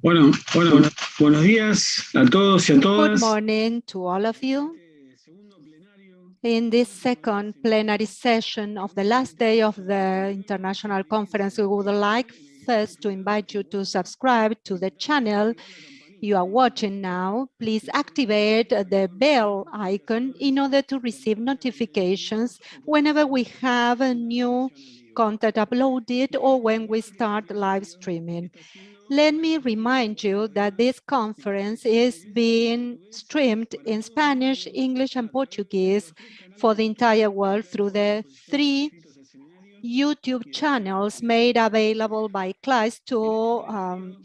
Buenos días a todos y a todas. Good morning to all of you. In this second plenary session of the last day of the International Conference, we would like first to invite you to subscribe to the channel you are watching now. Please activate the bell icon in order to receive notifications whenever we have a new content uploaded or when we start live streaming. Let me remind you that this conference is being streamed in Spanish, English, and Portuguese for the entire world through the 3 YouTube channels made available by CLAS to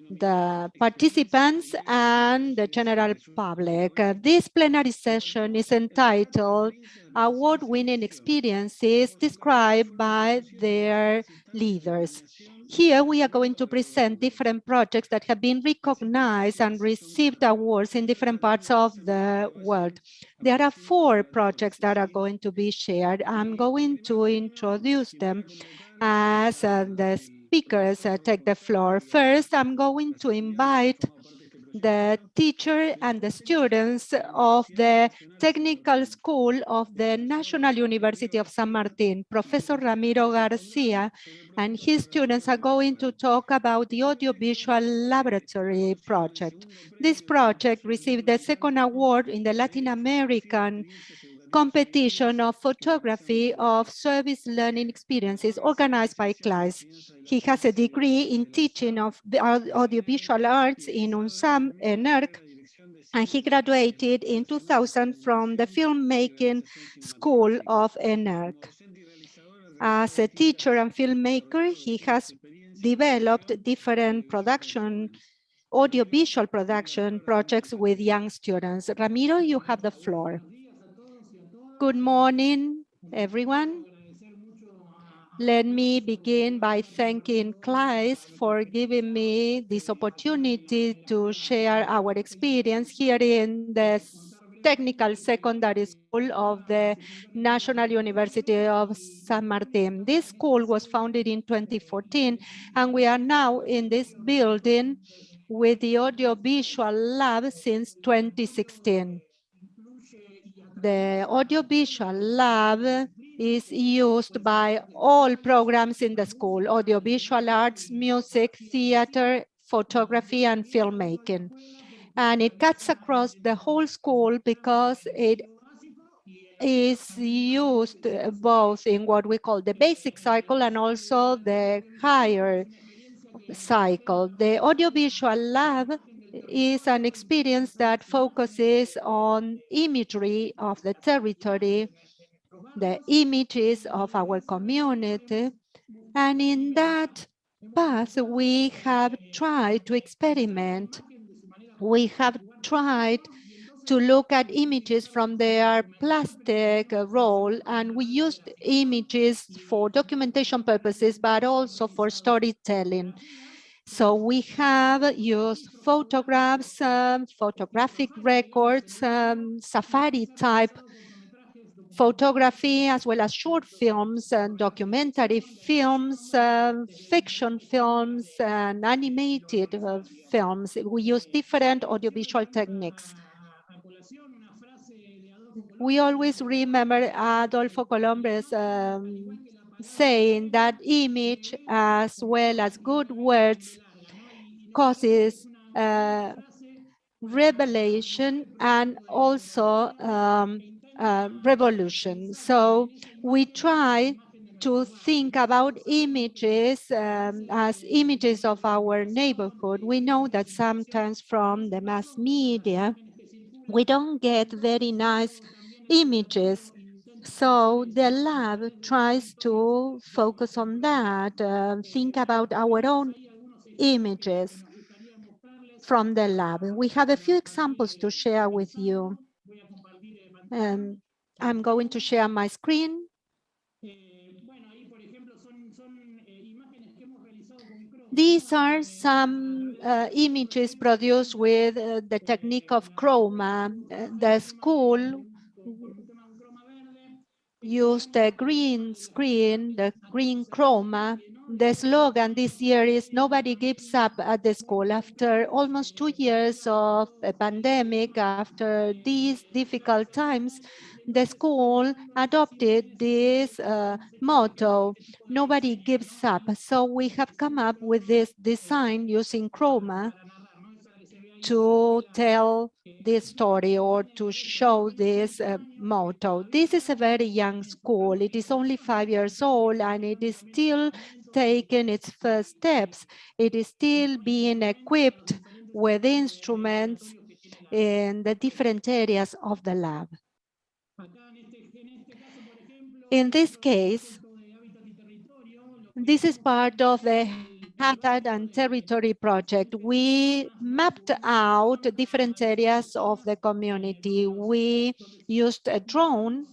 the participants and the general public. This plenary session is entitled Award-Winning Experiences Described by Their Leaders. Here we are going to present different projects that have been recognized and received awards in different parts of the world. There are 4 projects that are going to be shared. I'm going to introduce them as the speakers take the floor. First, I'm going to invite the teacher and the students of the Technical School of the National University of San Martin, Professor Ramiro Garcia, and his students are going to talk about the Audiovisual Laboratory project. This project received the second award in the Latin American competition of photography of service learning experiences organized by CLAS. He has a degree in teaching of the audiovisual arts in UNSAM and ENERC, and he graduated in 2000 from the filmmaking school of ENERC. As a teacher and filmmaker, he has developed different audiovisual production projects with young students. Ramiro, you have the floor. Good morning, everyone. Let me begin by thanking CLAS for giving me this opportunity to share our experience here in the Technical Secondary School of the National University of San Martin. This school was founded in 2014, and we are now in this building with the Audiovisual Lab since 2016. The Audiovisual Lab is used by all programs in the school: audiovisual arts, music, theater, photography, and filmmaking. And it cuts across the whole school because it is used both in what we call the basic cycle and also the higher cycle. The Audiovisual Lab is an experience that focuses on imagery of the territory, the images of our community, and in that path we have tried to experiment. We have tried to look at images from their plastic role, and we used images for documentation purposes, but also for storytelling. So we have used photographs, photographic records, safari type photography, as well as short films and documentary films, fiction films, and animated films. We use different audiovisual techniques. We always remember Adolfo Colombres saying that image as well as good words causes revelation and also revolution. So we try to think about images as images of our neighborhood. We know that sometimes from the mass media, we don't get very nice images. So the lab tries to focus on that, think about our own images from the lab. We have a few examples to share with you. I'm going to share my screen. These are some images produced with the technique of chroma. The school used a green screen, the green chroma, The slogan this year is "Nobody gives up at the school." After almost 2 years of a pandemic, after these difficult times, the school adopted this motto, "Nobody gives up." So we have come up with this design using chroma to tell this story or to show this motto. This is a very young school. It is only 5 years old and it is still taking its first steps. It is still being equipped with instruments in the different areas of the lab. In this case, this is part of the Habitat and Territory project. We mapped out different areas of the community. We used a drone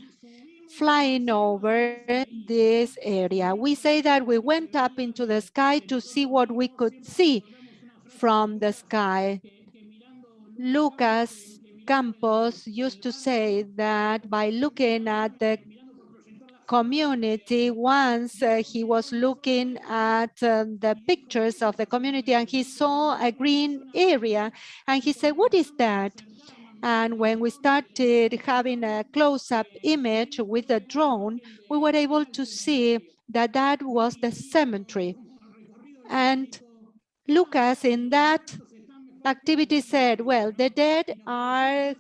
flying over this area. We say that we went up into the sky to see what we could see from the sky. Lucas Campos used to say that by looking at the community, once he was looking at the pictures of the community and he saw a green area and he said, "What is that?" And when we started having a close-up image with the drone, we were able to see that that was the cemetery. And Lucas in that activity said, well, the dead are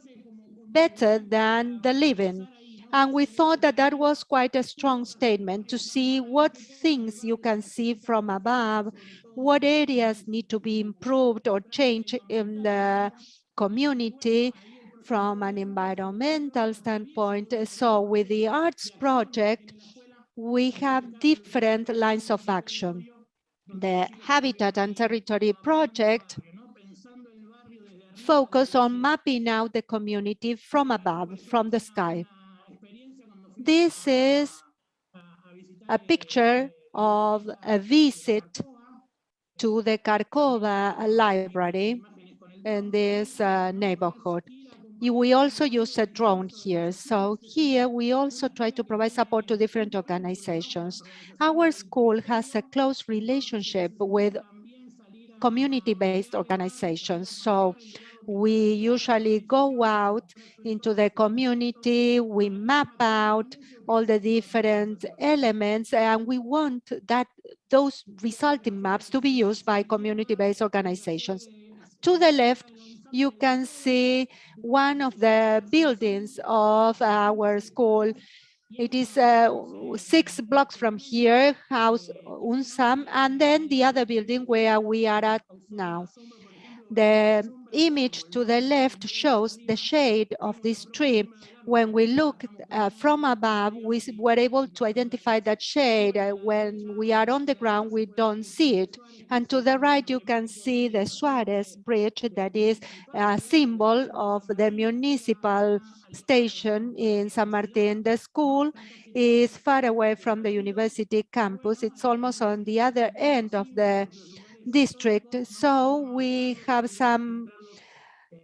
better than the living. And we thought that that was quite a strong statement to see what things you can see from above, what areas need to be improved or changed in the community from an environmental standpoint. So with the arts project, we have different lines of action. The Habitat and Territory project focus on mapping out the community from above, from the sky. This is a picture of a visit to the Carcova library in this neighborhood. We also use a drone here. So here we also try to provide support to different organizations. Our school has a close relationship with community-based organizations. So we usually go out into the community, we map out all the different elements, and we want that those resulting maps to be used by community-based organizations. To the left, you can see one of the buildings of our school. It is 6 blocks from here, House UNSAM, and then the other building where we are at now. The image to the left shows the shade of this tree. When we look from above, we were able to identify that shade. When we are on the ground, we don't see it. And to the right, you can see the Suarez Bridge that is a symbol of the municipal station in San Martin. The school is far away from the university campus. It's almost on the other end of the district. So we have some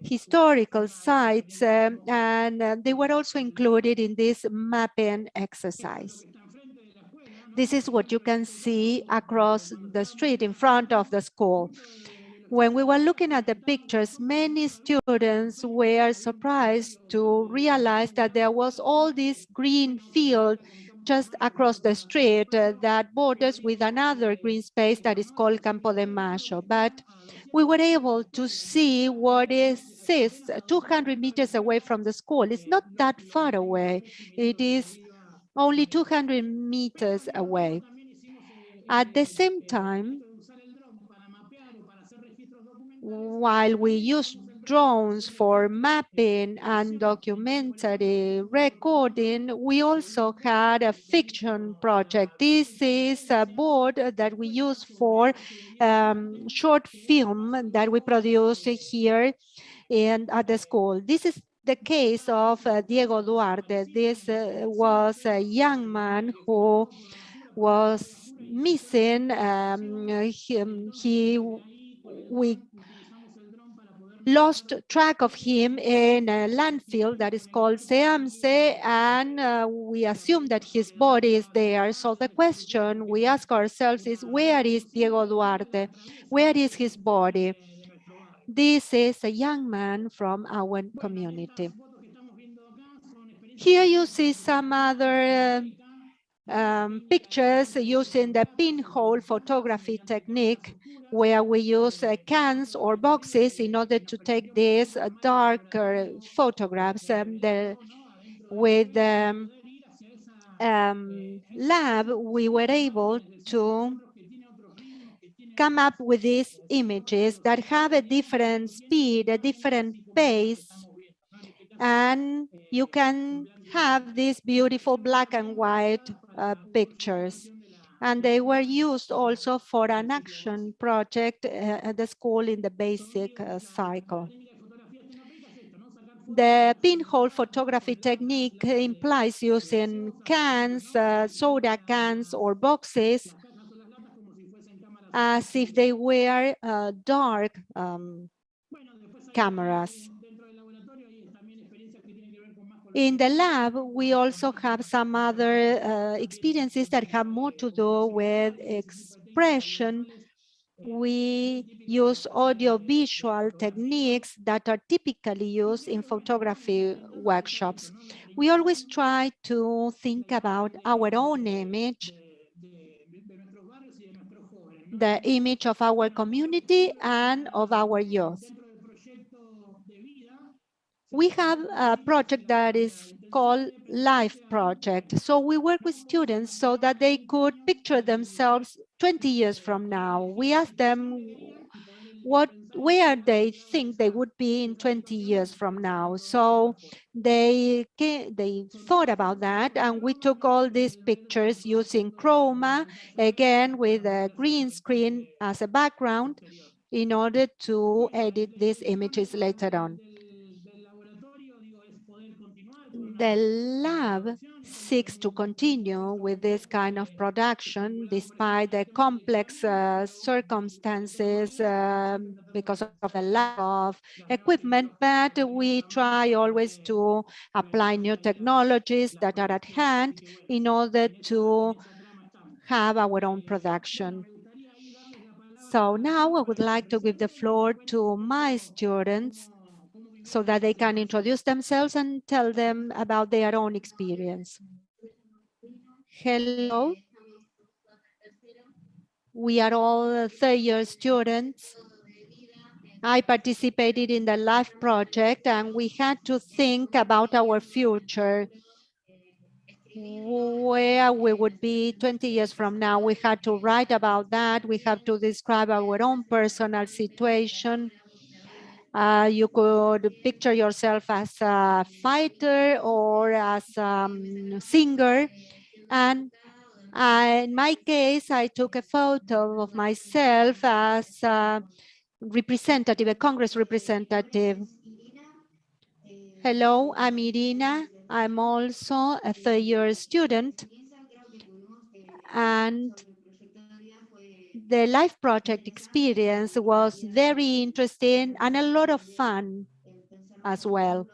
historical sites and they were also included in this mapping exercise. This is what you can see across the street in front of the school. When we were looking at the pictures, many students were surprised to realize that there was all this green field just across the street that borders with another green space that is called Campo de Mayo. But we were able to see what is 200 meters away from the school. It's not that far away. It is only 200 meters away. At the same time, while we use drones for mapping and documentary recording, we also had a fiction project. This is a board that we use for short film that we produce here at the school. This is the case of Diego Duarte. This was a young man who was missing. lost track of him in a landfill that is called Seamse, and we assume that his body is there. So the question we ask ourselves is, where is Diego Duarte? Where is his body? This is a young man from our community. Here you see some other pictures using the pinhole photography technique, where we use cans or boxes in order to take these darker photographs. With the lab, we were able to come up with these images that have a different speed, a different pace, and you can have these beautiful black and white pictures. And they were used also for an action project at the school in the basic cycle. The pinhole photography technique implies using cans, soda cans or boxes as if they were dark cameras. In the lab, we also have some other experiences that have more to do with expression. We use audiovisual techniques that are typically used in photography workshops. We always try to think about our own image, the image of our community and of our youth. We have a project that is called Life Project. So we work with students so that they could picture themselves 20 years from now. We ask them where they think they would be in 20 years from now. So they thought about that, and we took all these pictures using chroma, again with a green screen as a background, in order to edit these images later on. The lab seeks to continue with this kind of production despite the complex circumstances because of the lack of equipment, but we try always to apply new technologies that are at hand in order to have our own production. So now I would like to give the floor to my students so that they can introduce themselves and tell them about their own experience. Hello. We are all third-year students. I participated in the LIFE project, and we had to think about our future, where we would be 20 years from now. We had to write about that. We have to describe our own personal situation. You could picture yourself as a fighter or as a singer. And in my case, I took a photo of myself as a representative, a Congress representative. Hello, I'm Irina. I'm also a third-year student. And the LIFE project experience was very interesting and a lot of fun as well.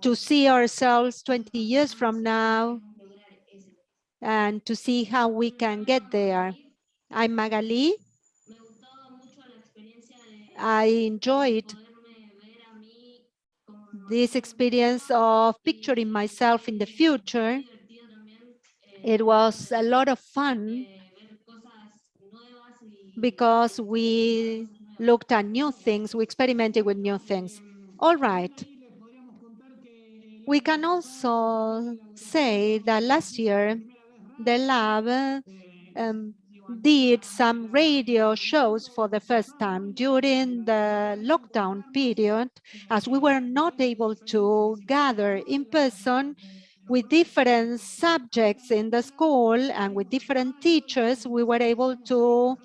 To see ourselves 20 years from now and to see how we can get there. I'm Magali. I enjoyed this experience of picturing myself in the future. It was a lot of fun because we looked at new things, we experimented with new things. All right. We can also say that last year, the lab did some radio shows for the first time during the lockdown period, as we were not able to gather in person with different subjects in the school and with different teachers. We were able to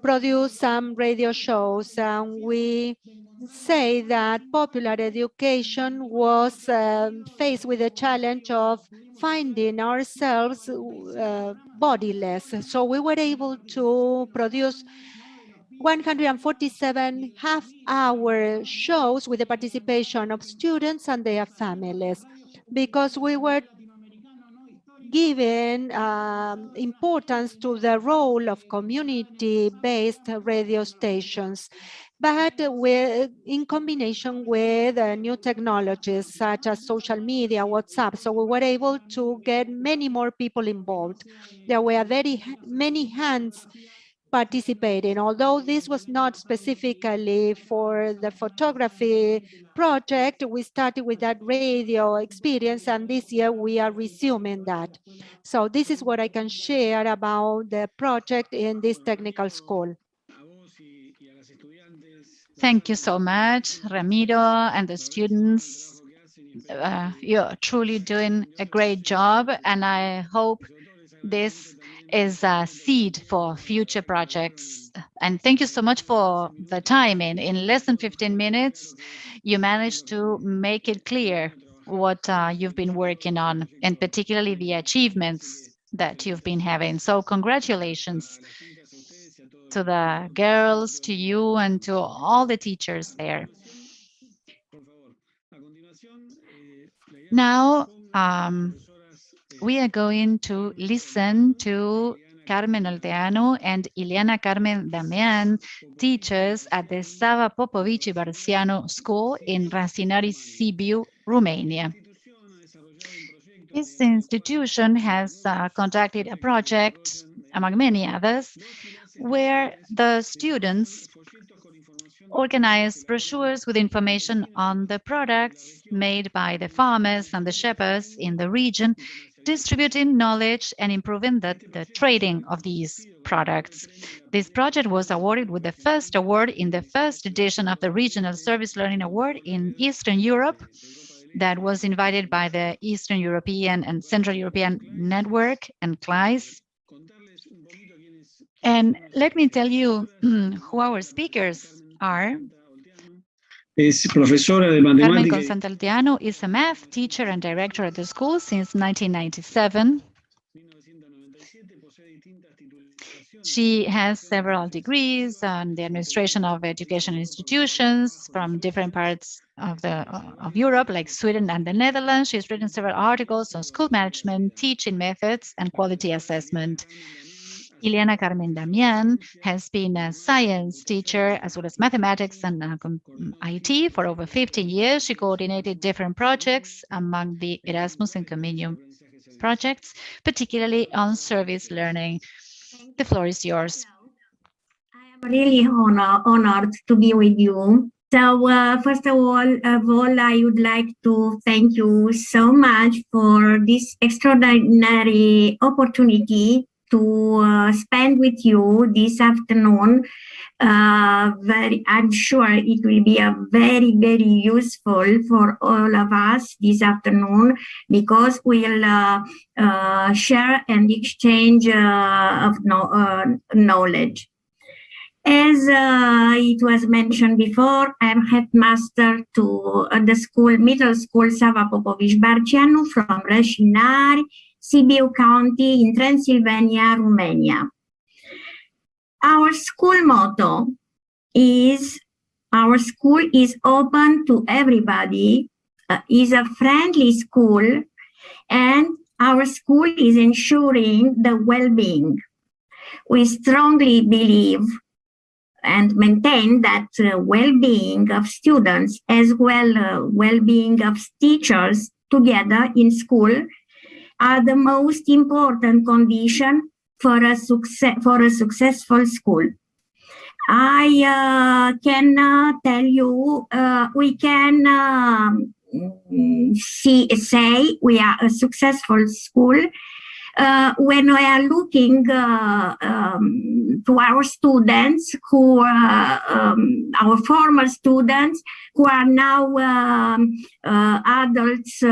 produce some radio shows, and we say that popular education was faced with the challenge of finding ourselves bodiless. So we were able to produce 147 half-hour shows with the participation of students and their families, because we were giving importance to the role of community-based radio stations, but in combination with new technologies such as social media, WhatsApp. So we were able to get many more people involved. There were many hands participating. Although this was not specifically for the photography project, we started with that radio experience, and this year we are resuming that. So this is what I can share about the project in this technical school. Thank you so much, Ramiro, and the students. You're truly doing a great job, and I hope this is a seed for future projects. And thank you so much for the time. In less than 15 minutes, you managed to make it clear what you've been working on, and particularly the achievements that you've been having. So congratulations to the girls, to you, and to all the teachers there. Now, we are going to listen to Carmen Olteanu and Ileana Carmen Damian, teachers at the Sava Popovici Barcianu School in Rasinari, Sibiu, Romania. This institution has conducted a project, among many others, where the students organize brochures with information on the products made by the farmers and the shepherds in the region, distributing knowledge and improving the trading of these products. This project was awarded with the first award in the first edition of the Regional Service Learning Award in Eastern Europe, that was invited by the Eastern European and Central European Network and CLICE. And let me tell you who our speakers are. Carmen Constante Olteanu is a math teacher and director at the school since 1997. She has several degrees on the administration of education institutions from different parts of Europe, like Sweden and the Netherlands. She's written several articles on school management, teaching methods, and quality assessment. Ileana Carmen Damian has been a science teacher as well as mathematics and IT for over 15 years. She coordinated different projects among the Erasmus and Comenium projects, particularly on service learning. The floor is yours. I am really honored to be with you. So first of all, I would like to thank you so much for this extraordinary opportunity to spend with you this afternoon. I'm sure it will be a very, very useful for all of us this afternoon, because we'll share and exchange of knowledge. As it was mentioned before, I'm headmaster to the school, middle school Sava Popovici Barcianu from Rasinari, Sibiu County in Transylvania, Romania. Our school motto is, our school is open to everybody, is a friendly school, and our school is ensuring the well-being. We strongly believe and maintain that well-being of students as well well-being of teachers together in school are the most important condition for a successful school. I can tell you, we can say we are a successful school when we are looking to our students who our former students who are now adults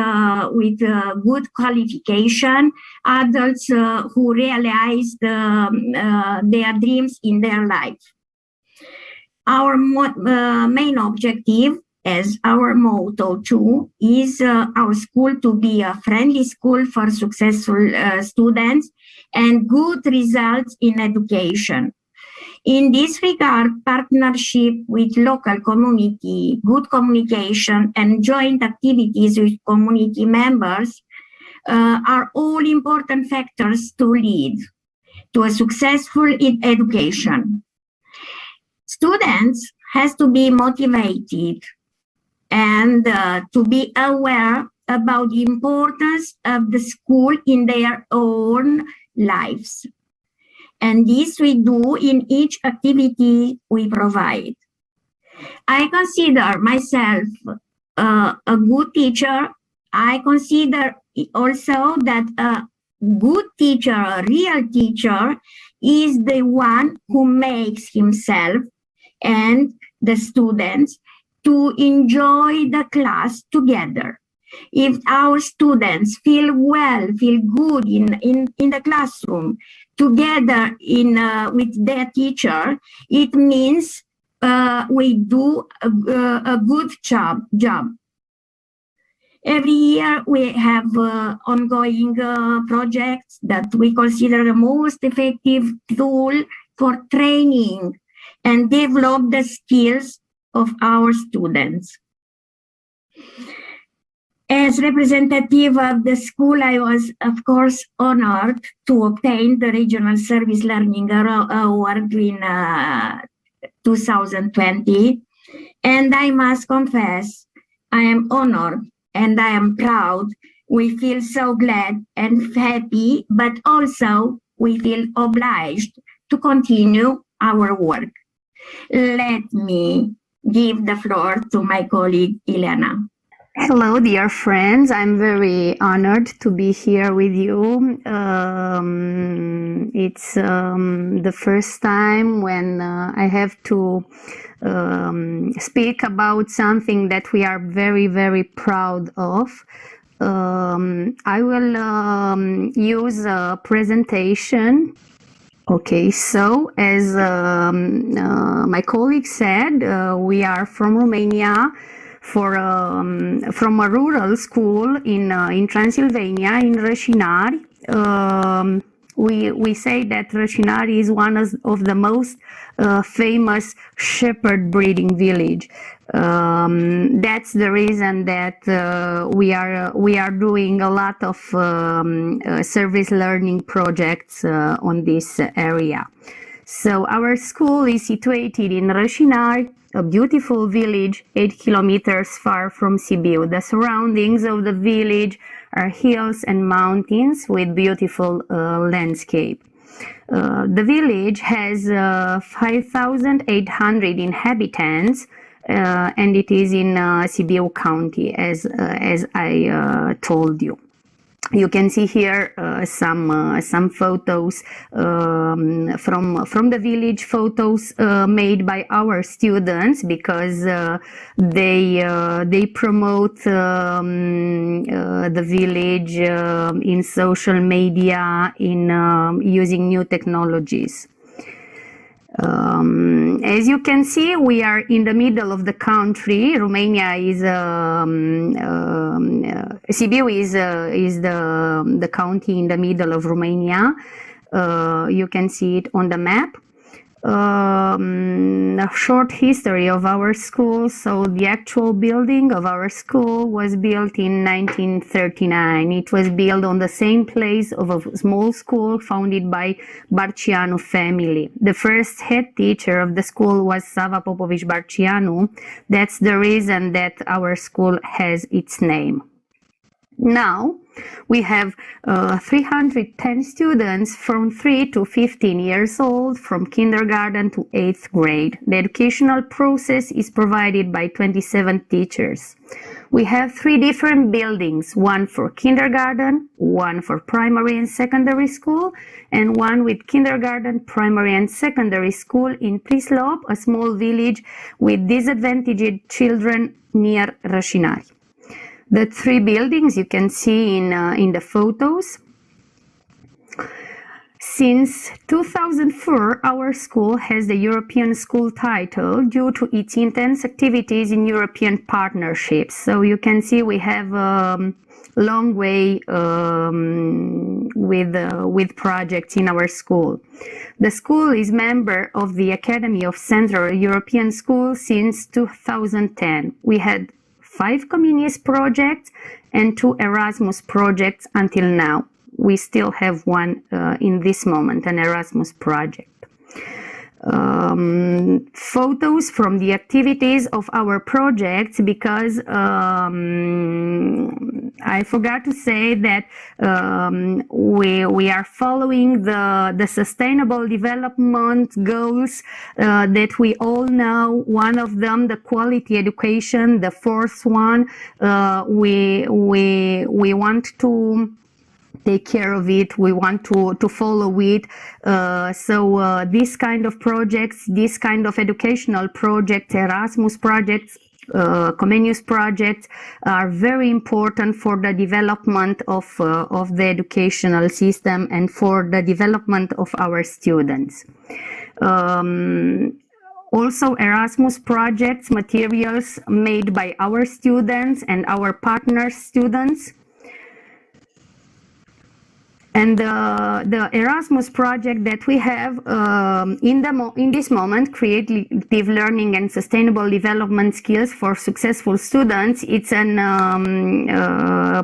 with good qualification, adults who realized their dreams in their life. Our main objective, as our motto too, is our school to be a friendly school for successful students and good results in education. In this regard, partnership with local community, good communication, and joint activities with community members are all important factors to lead to a successful education. Students has to be motivated and to be aware about the importance of the school in their own lives. And this we do in each activity we provide. I consider myself a good teacher. I consider also that a good teacher, a real teacher, is the one who makes himself and the students to enjoy the class together. If our students feel well, feel good in the classroom, together with their teacher, it means we do a good job. Every year we have ongoing projects that we consider the most effective tool for training and develop the skills of our students. As representative of the school, I was, of course, honored to obtain the Regional Service Learning Award in 2020. And I must confess, I am honored and I am proud. We feel so glad and happy, but also we feel obliged to continue our work. Let me give the floor to my colleague, Ileana. Hello, dear friends. I'm very honored to be here with you. It's the first time when I have to speak about something that we are very, very proud of. I will use a presentation. Okay, so as my colleague said, we are from Romania, from a rural school in Transylvania, in Rășinari. We say that Rășinari is one of the most famous shepherd breeding village. That's the reason that we are doing a lot of service learning projects on this area. So our school is situated in Rășinari, a beautiful village 8 kilometers far from Sibiu. The surroundings of the village are hills and mountains with beautiful landscape. The village has 5,800 inhabitants, and it is in Sibiu County, as I told you. You can see here some photos from the village, photos made by our students, because they promote the village in social media, in using new technologies. As you can see, we are in the middle of the country. Romania is Sibiu is the county in the middle of Romania. You can see it on the map. A short history of our school. So the actual building of our school was built in 1939. It was built on the same place of a small school founded by Barcianu family. The first head teacher of the school was Sava Popovici Barcianu. That's the reason that our school has its name. Now we have 310 students from 3 to 15 years old, from kindergarten to 8th grade. The educational process is provided by 27 teachers. We have 3 different buildings, one for kindergarten, one for primary and secondary school, and one with kindergarten, primary and secondary school in Prislop, a small village with disadvantaged children near Rășinari. The 3 buildings you can see in the photos. Since 2004, our school has the European school title due to its intense activities in European partnerships. So you can see we have a long way with projects in our school. The school is member of the Academy of Central European Schools since 2010. We had 5 Comenius projects and 2 Erasmus projects until now. We still have one in this moment, an Erasmus project. Photos from the activities of our projects, because I forgot to say that we are following the sustainable development goals that we all know. One of them, the quality education, the 4th one, we want to take care of it, we want to follow it. So this kind of projects, this kind of educational projects, Erasmus projects, Comenius projects are very important for the development of the educational system and for the development of our students. Also, Erasmus projects, materials made by our students and our partner students. And the Erasmus project that we have in this moment, creative learning and sustainable development skills for successful students. It's a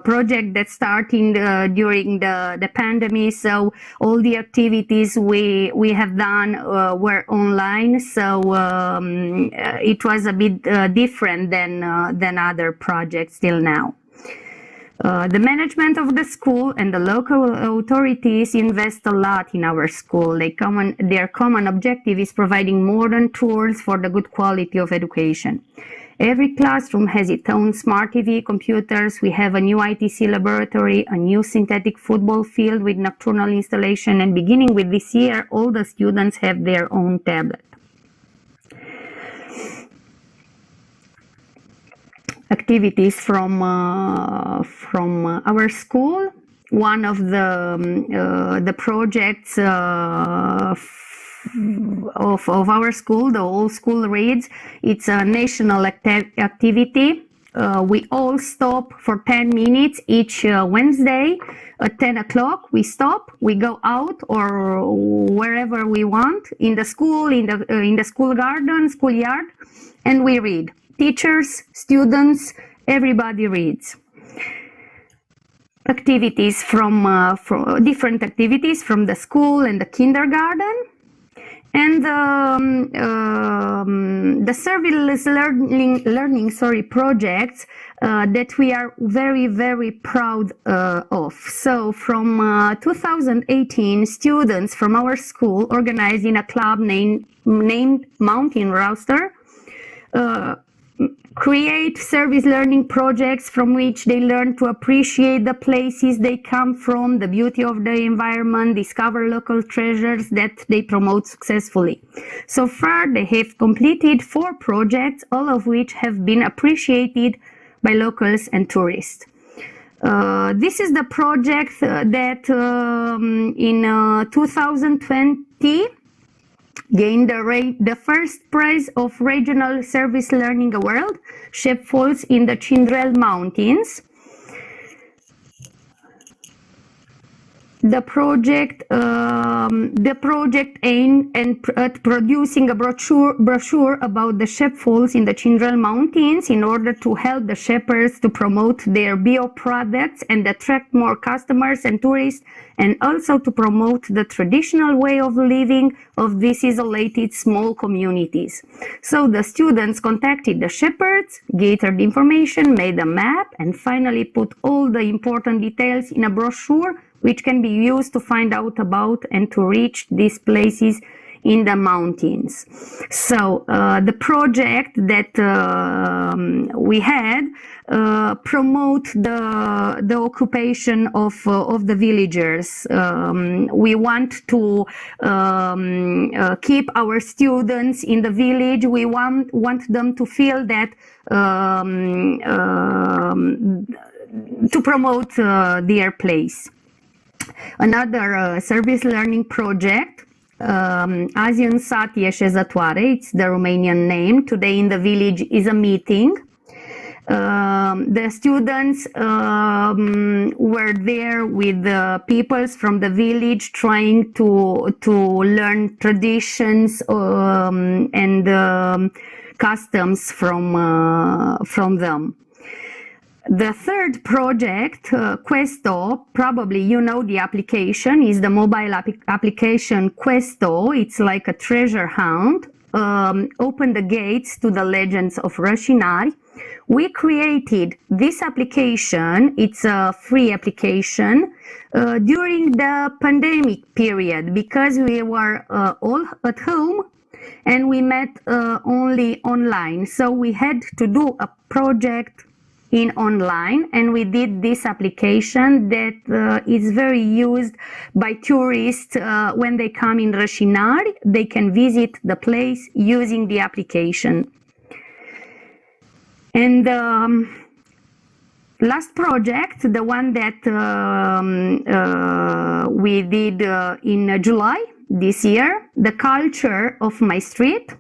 project that started during the pandemic. So all the activities we have done were online. So it was a bit different than other projects till now. The management of the school and the local authorities invest a lot in our school. Their common objective is providing modern tools for the good quality of education. Every classroom has its own smart TV, computers. We have a new ITC laboratory, a new synthetic football field with nocturnal installation, and beginning with this year, all the students have their own tablet. Activities from our school. One of the projects of our school, the whole school reads. It's a national activity. We all stop for 10 minutes each Wednesday at 10 o'clock. We stop, we go out or wherever we want in the school, in the school garden, schoolyard, and we read. Teachers, students, everybody reads. Activities from different activities from the school and the kindergarten, and the service learning projects that we are very, very proud of. So from 2018, students from our school organized in a club named Mountain Rooster create service learning projects from which they learn to appreciate the places they come from, the beauty of the environment, discover local treasures that they promote successfully. So far, they have completed 4 projects, all of which have been appreciated by locals and tourists. This is the project that in 2020 gained the first prize of Regional Service Learning Award, Shep Falls in the Cindrel Mountains. The project aimed at producing a brochure about the Shep Falls in the Cindrel Mountains in order to help the shepherds to promote their bio products and attract more customers and tourists, and also to promote the traditional way of living of these isolated small communities. So the students contacted the shepherds, gathered information, made a map, and finally put all the important details in a brochure which can be used to find out about and to reach these places in the mountains. So the project that we had promote the occupation of the villagers. We want to keep our students in the village. We want them to feel that to promote their place. Another service learning project, Asian Sati Eshezatoare, it's the Romanian name. Today in the village is a meeting. The students were there with the peoples from the village, trying to learn traditions and customs from them. The third project, Questo, probably you know the application, is the mobile application Questo. It's like a treasure hunt. Open the gates to the legends of Rashinari. We created this application. It's a free application during the pandemic period, because we were all at home and we met only online. So we had to do a project in online, and we did this application that is very used by tourists. When they come in Rashinari, they can visit the place using the application. And last project, the one that we did in July this year, The Culture of My Street,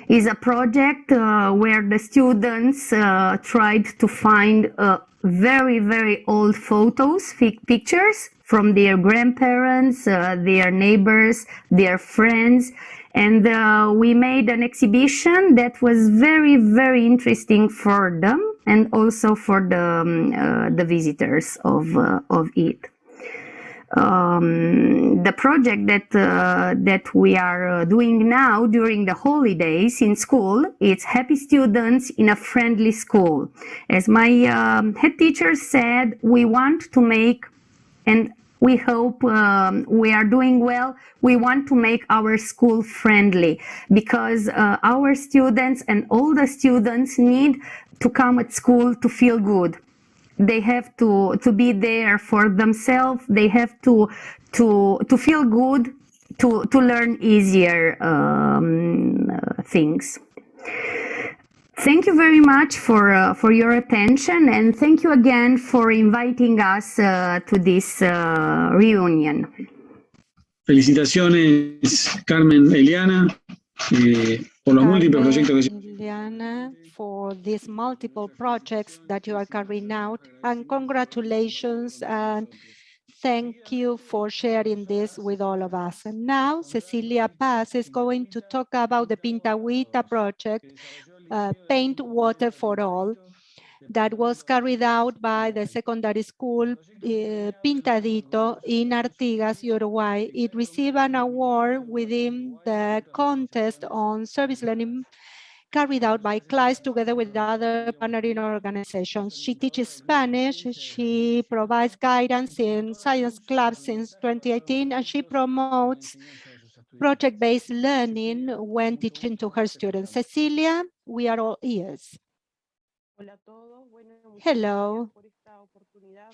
is a project where the students tried to find very, very old photos, pictures from their grandparents, their neighbors, their friends. And we made an exhibition that was very, very interesting for them and also for the visitors of it. The project that we are doing now during the holidays in school is Happy Students in a Friendly School. As my head teacher said, we want to make, and we hope we are doing well, we want to make our school friendly, because our students and all the students need to come at school to feel good. They have to be there for themselves. They have to feel good, to learn easier things. Thank you very much for your attention, and thank you again for inviting us to this reunion. Felicitaciones, Carmen, Eliana, por los múltiples proyectos que Eliana, for these multiple projects that you are carrying out, and congratulations and thank you for sharing this with all of us. And now Cecilia Paz is going to talk about the Pintahuita project, Paint Water for All, that was carried out by the secondary school Pintadito in Artigas, Uruguay. It received an award within the contest on service learning carried out by CLAIS together with other partnering organizations. She teaches Spanish, she provides guidance in science clubs since 2018, and she promotes project-based learning when teaching to her students. Cecilia, we are all ears. Hello.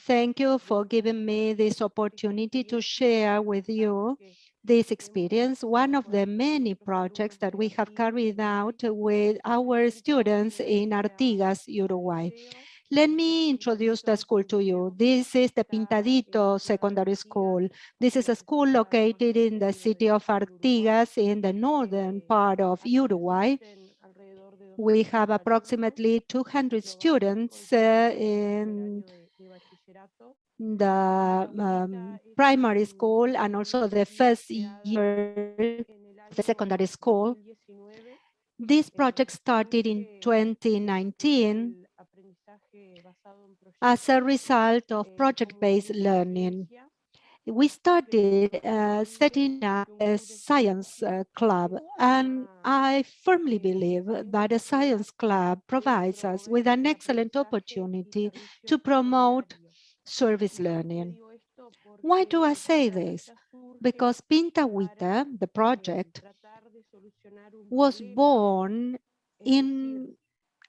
Thank you for giving me this opportunity to share with you this experience, one of the many projects that we have carried out with our students in Artigas, Uruguay. Let me introduce the school to you. This is the Pintadito Secondary School. This is a school located in the city of Artigas in the northern part of Uruguay. We have approximately 200 students in the primary school and also the first year of the secondary school. This project started in 2019 as a result of project-based learning. We started setting up a science club, and I firmly believe that a science club provides us with an excellent opportunity to promote service learning. Why do I say this? Because Pintahuita, the project, was born in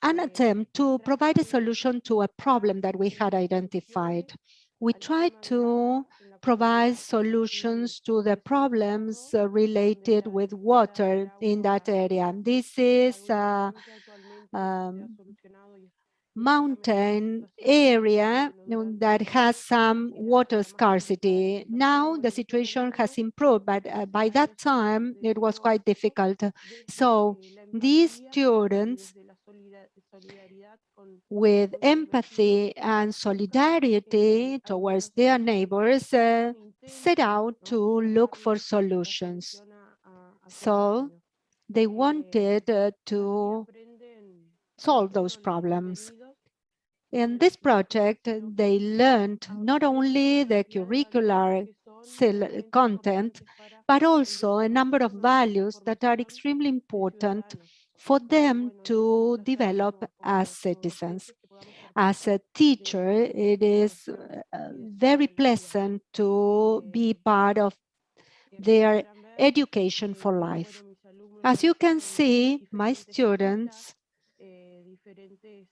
an attempt to provide a solution to a problem that we had identified. We tried to provide solutions to the problems related with water in that area. This is a mountain area that has some water scarcity. Now the situation has improved, but by that time it was quite difficult. So these students with empathy and solidarity towards their neighbors, set out to look for solutions. So they wanted to solve those problems. In this project, they learned not only the curricular content, but also a number of values that are extremely important for them to develop as citizens. As a teacher, it is very pleasant to be part of their education for life. As you can see, my students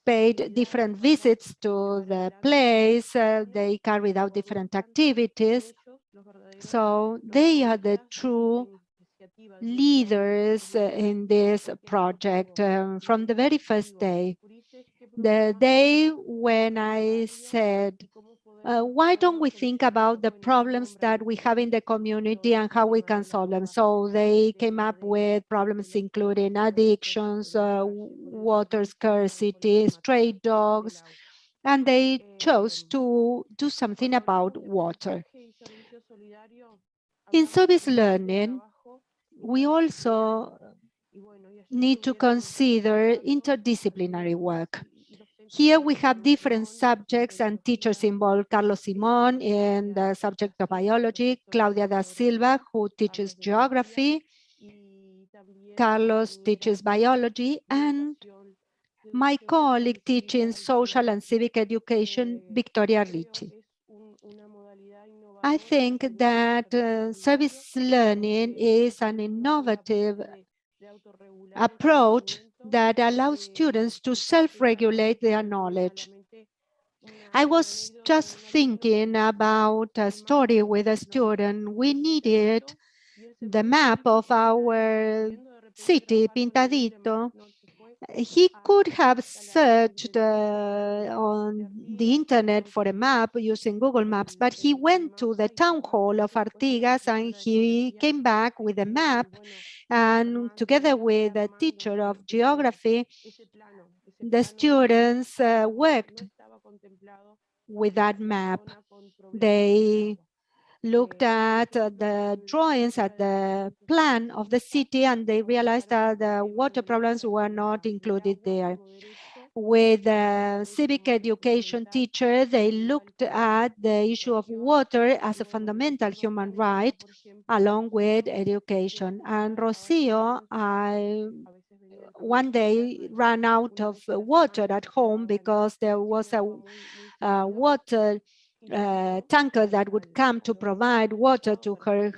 paid different visits to the place, they carried out different activities. So they are the true leaders in this project from the very first day. The day when I said, why don't we think about the problems that we have in the community and how we can solve them? So they came up with problems including addictions, water scarcity, stray dogs, and they chose to do something about water. In service learning, we also need to consider interdisciplinary work. Here we have different subjects and teachers involved. Carlos Simon in the subject of biology, Claudia da Silva, who teaches geography, Carlos teaches biology, and my colleague teaching social and civic education, Victoria Ricci. I think that service learning is an innovative approach that allows students to self-regulate their knowledge. I was just thinking about a story with a student. We needed the map of our city, Pintadito. He could have searched on the internet for a map using Google Maps, but he went to the town hall of Artigas and he came back with a map, and together with a teacher of geography, the students worked with that map. They looked at the drawings, at the plan of the city, and they realized that the water problems were not included there. With the civic education teacher, they looked at the issue of water as a fundamental human right, along with education. And Rocio, I one day ran out of water at home because there was a water tanker that would come to provide water to her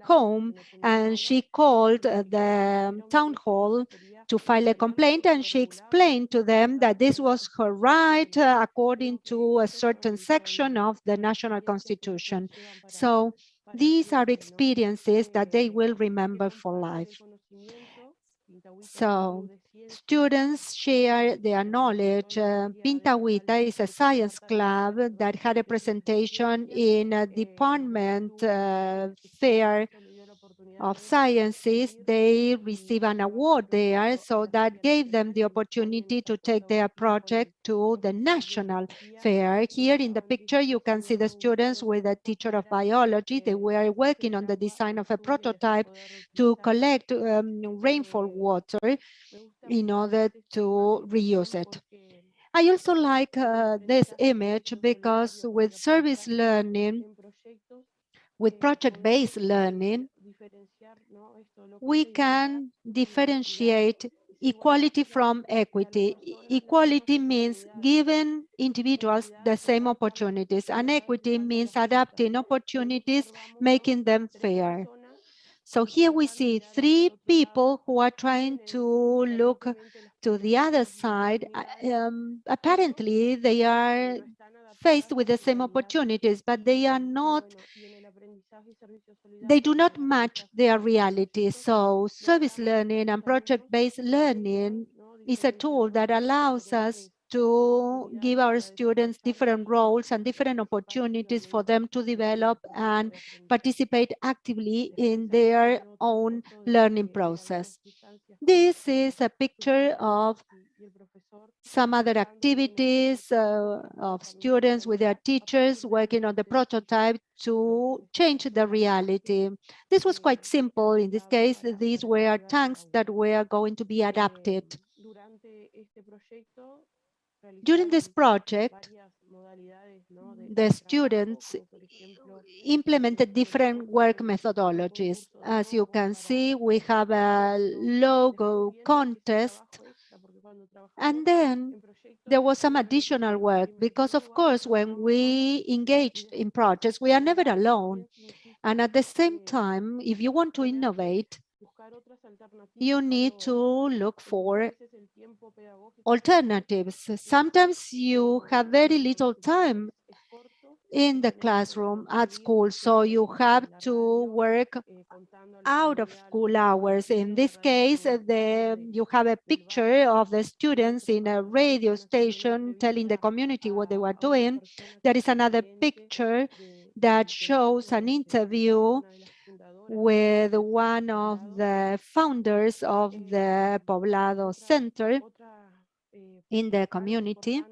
home, and she called the town hall to file a complaint, and she explained to them that this was her right according to a certain section of the national constitution. So these are experiences that they will remember for life. So students share their knowledge. Pintahuita is a science club that had a presentation in a department fair of sciences. They received an award there, so that gave them the opportunity to take their project to the national fair. Here in the picture, you can see the students with a teacher of biology. They were working on the design of a prototype to collect rainfall water in order to reuse it. I also like this image because with service learning, with project-based learning, we can differentiate equality from equity. Equality means giving individuals the same opportunities, and equity means adapting opportunities, making them fair. So here we see three people who are trying to look to the other side. Apparently, they are faced with the same opportunities, but they do not match their reality. So service learning and project-based learning is a tool that allows us to give our students different roles and different opportunities for them to develop and participate actively in their own learning process. This is a picture of some other activities of students with their teachers working on the prototype to change the reality. This was quite simple. In this case, these were tanks that were going to be adapted. During this project, the students implemented different work methodologies. As you can see, we have a logo contest, and then there was some additional work because, of course, when we engaged in projects, we are never alone. And at the same time, if you want to innovate, you need to look for alternatives. Sometimes you have very little time in the classroom at school, so you have to work out of school hours. In this case, you have a picture of the students in a radio station telling the community what they were doing. There is another picture that shows an interview with one of the founders of the Poblado Center in the community.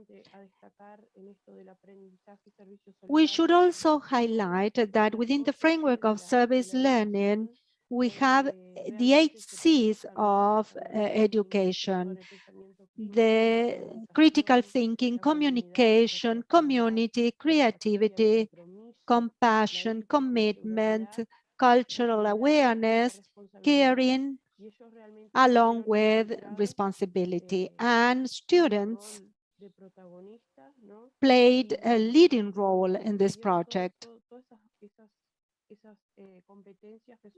We should also highlight that within the framework of service learning, we have the 8 C's of education: the critical thinking, communication, community, creativity, compassion, commitment, cultural awareness, caring, along with responsibility. And students played a leading role in this project.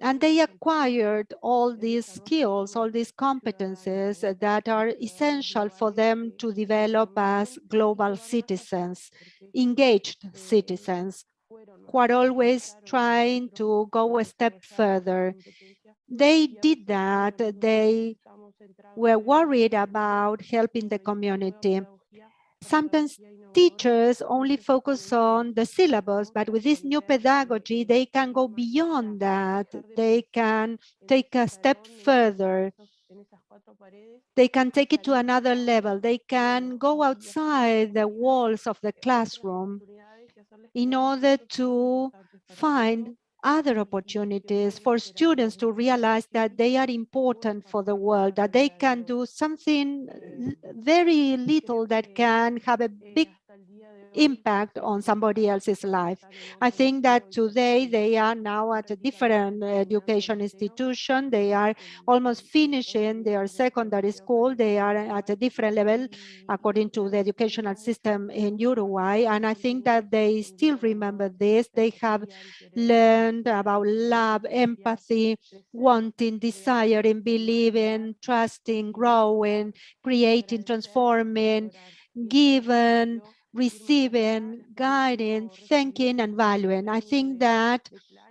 And they acquired all these skills, all these competences that are essential for them to develop as global citizens, engaged citizens, who are always trying to go a step further. They did that. They were worried about helping the community. Sometimes teachers only focus on the syllabus, but with this new pedagogy, they can go beyond that. They can take a step further. They can take it to another level. They can go outside the walls of the classroom in order to find other opportunities for students to realize that they are important for the world, that they can do something very little that can have a big impact on somebody else's life. I think that today they are now at a different education institution. They are almost finishing their secondary school. They are at a different level according to the educational system in Uruguay. And I think that they still remember this. They have learned about love, empathy, wanting, desiring, believing, trusting, growing, creating, transforming, giving, receiving, guiding, thanking, and valuing. I think that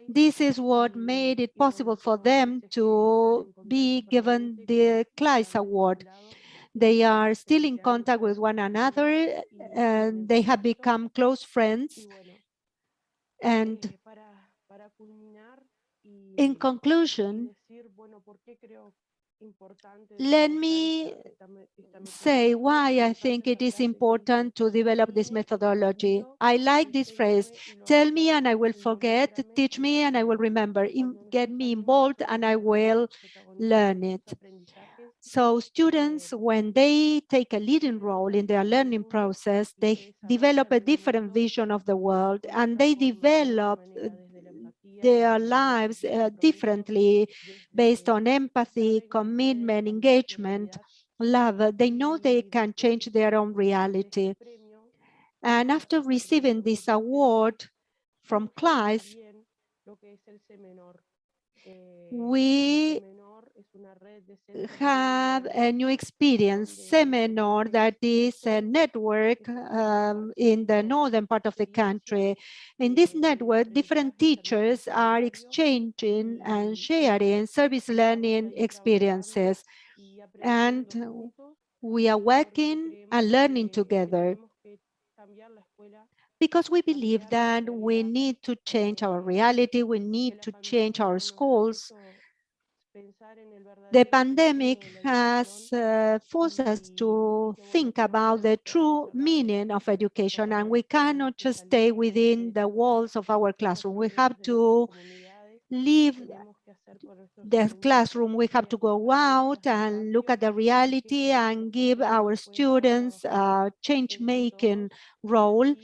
this is what made it possible for them to be given the Kleist Award. They are still in contact with one another, and they have become close friends. And in conclusion, let me say why I think it is important to develop this methodology. I like this phrase: tell me and I will forget, teach me and I will remember, get me involved and I will learn it. So students, when they take a leading role in their learning process, they develop a different vision of the world, and they develop their lives differently based on empathy, commitment, engagement, love. They know they can change their own reality. And after receiving this award from Kleist, we have a new experience, Semenor, that is a network in the northern part of the country. In this network, different teachers are exchanging and sharing service learning experiences. And we are working and learning together because we believe that we need to change our reality, we need to change our schools The pandemic has forced us to think about the true meaning of education, and we cannot just stay within the walls of our classroom. We have to leave the classroom. We have to go out and look at the reality and give our students a change-making role.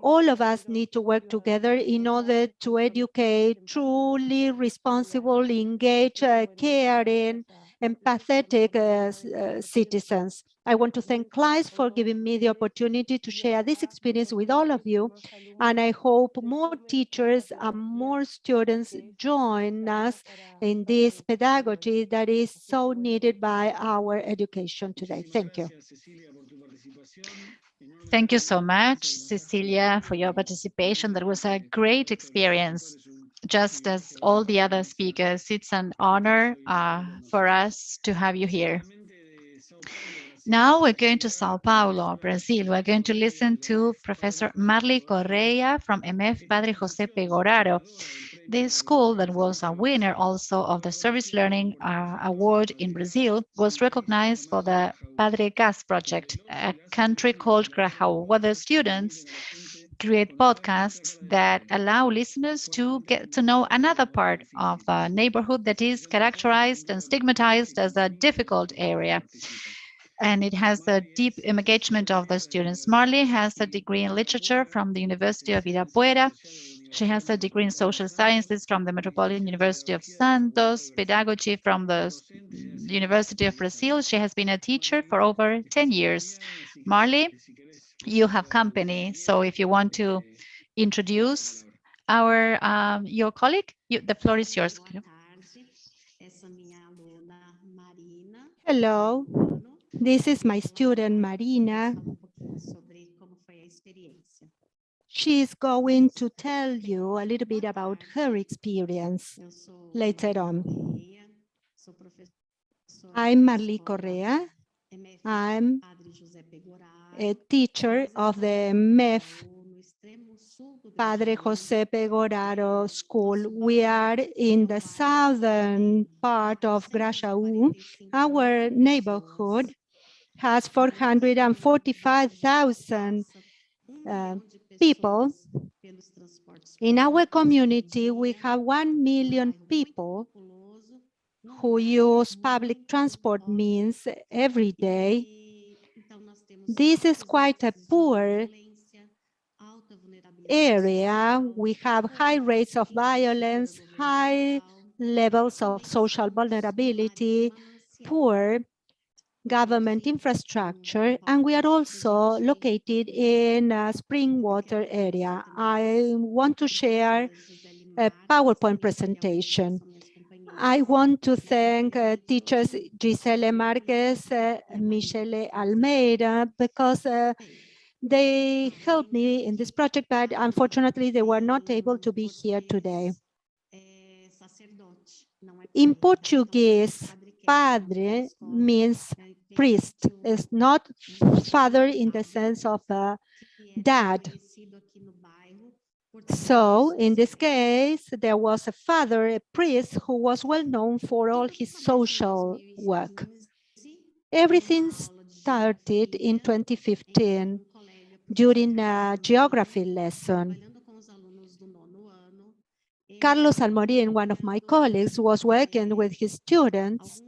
All of us need to work together in order to educate truly responsible, engaged, caring, empathetic citizens. I want to thank CLICE for giving me the opportunity to share this experience with all of you, and I hope more teachers and more students join us in this pedagogy that is so needed by our education today. Thank you. Thank you so much, Cecilia, for your participation. That was a great experience. Just as all the other speakers, it's an honor for us to have you here. Now we're going to Sao Paulo, Brazil. We're going to listen to Professor Marley Correa from MF Padre José Pegoraro. This school that was a winner also of the Service Learning Award in Brazil was recognized for the Padre Gas project, a country called Grajaú, where the students create podcasts that allow listeners to get to know another part of the neighborhood that is characterized and stigmatized as a difficult area. And it has the deep engagement of the students. Marley has a degree in literature from the University of Ibirapuera. She has a degree in social sciences from the Metropolitan University of Santos, pedagogy from the University of Brazil. She has been a teacher for over 10 years. Marley, you have company, so if you want to introduce your colleague, the floor is yours. Hello, this is my student Marina. She's going to tell you a little bit about her experience later on. I'm Marley Correa. I'm a teacher of the MEF Padre José Pegoraro School. We are in the southern part of Grajaú. Our neighborhood has 445,000 people. In our community, we have 1 million people who use public transport means every day. This is quite a poor area. We have high rates of violence, high levels of social vulnerability, poor government infrastructure, and we are also located in a spring water area. I want to share a PowerPoint presentation. I want to thank teachers Gisele Marquez, Michele Almeida, because they helped me in this project, but unfortunately they were not able to be here today. In Portuguese, padre means priest. It's not father in the sense of dad. So in this case, there was a father, a priest, who was well known for all his social work. Everything started in 2015 during a geography lesson. Carlos Almorin, one of my colleagues, was working with his students,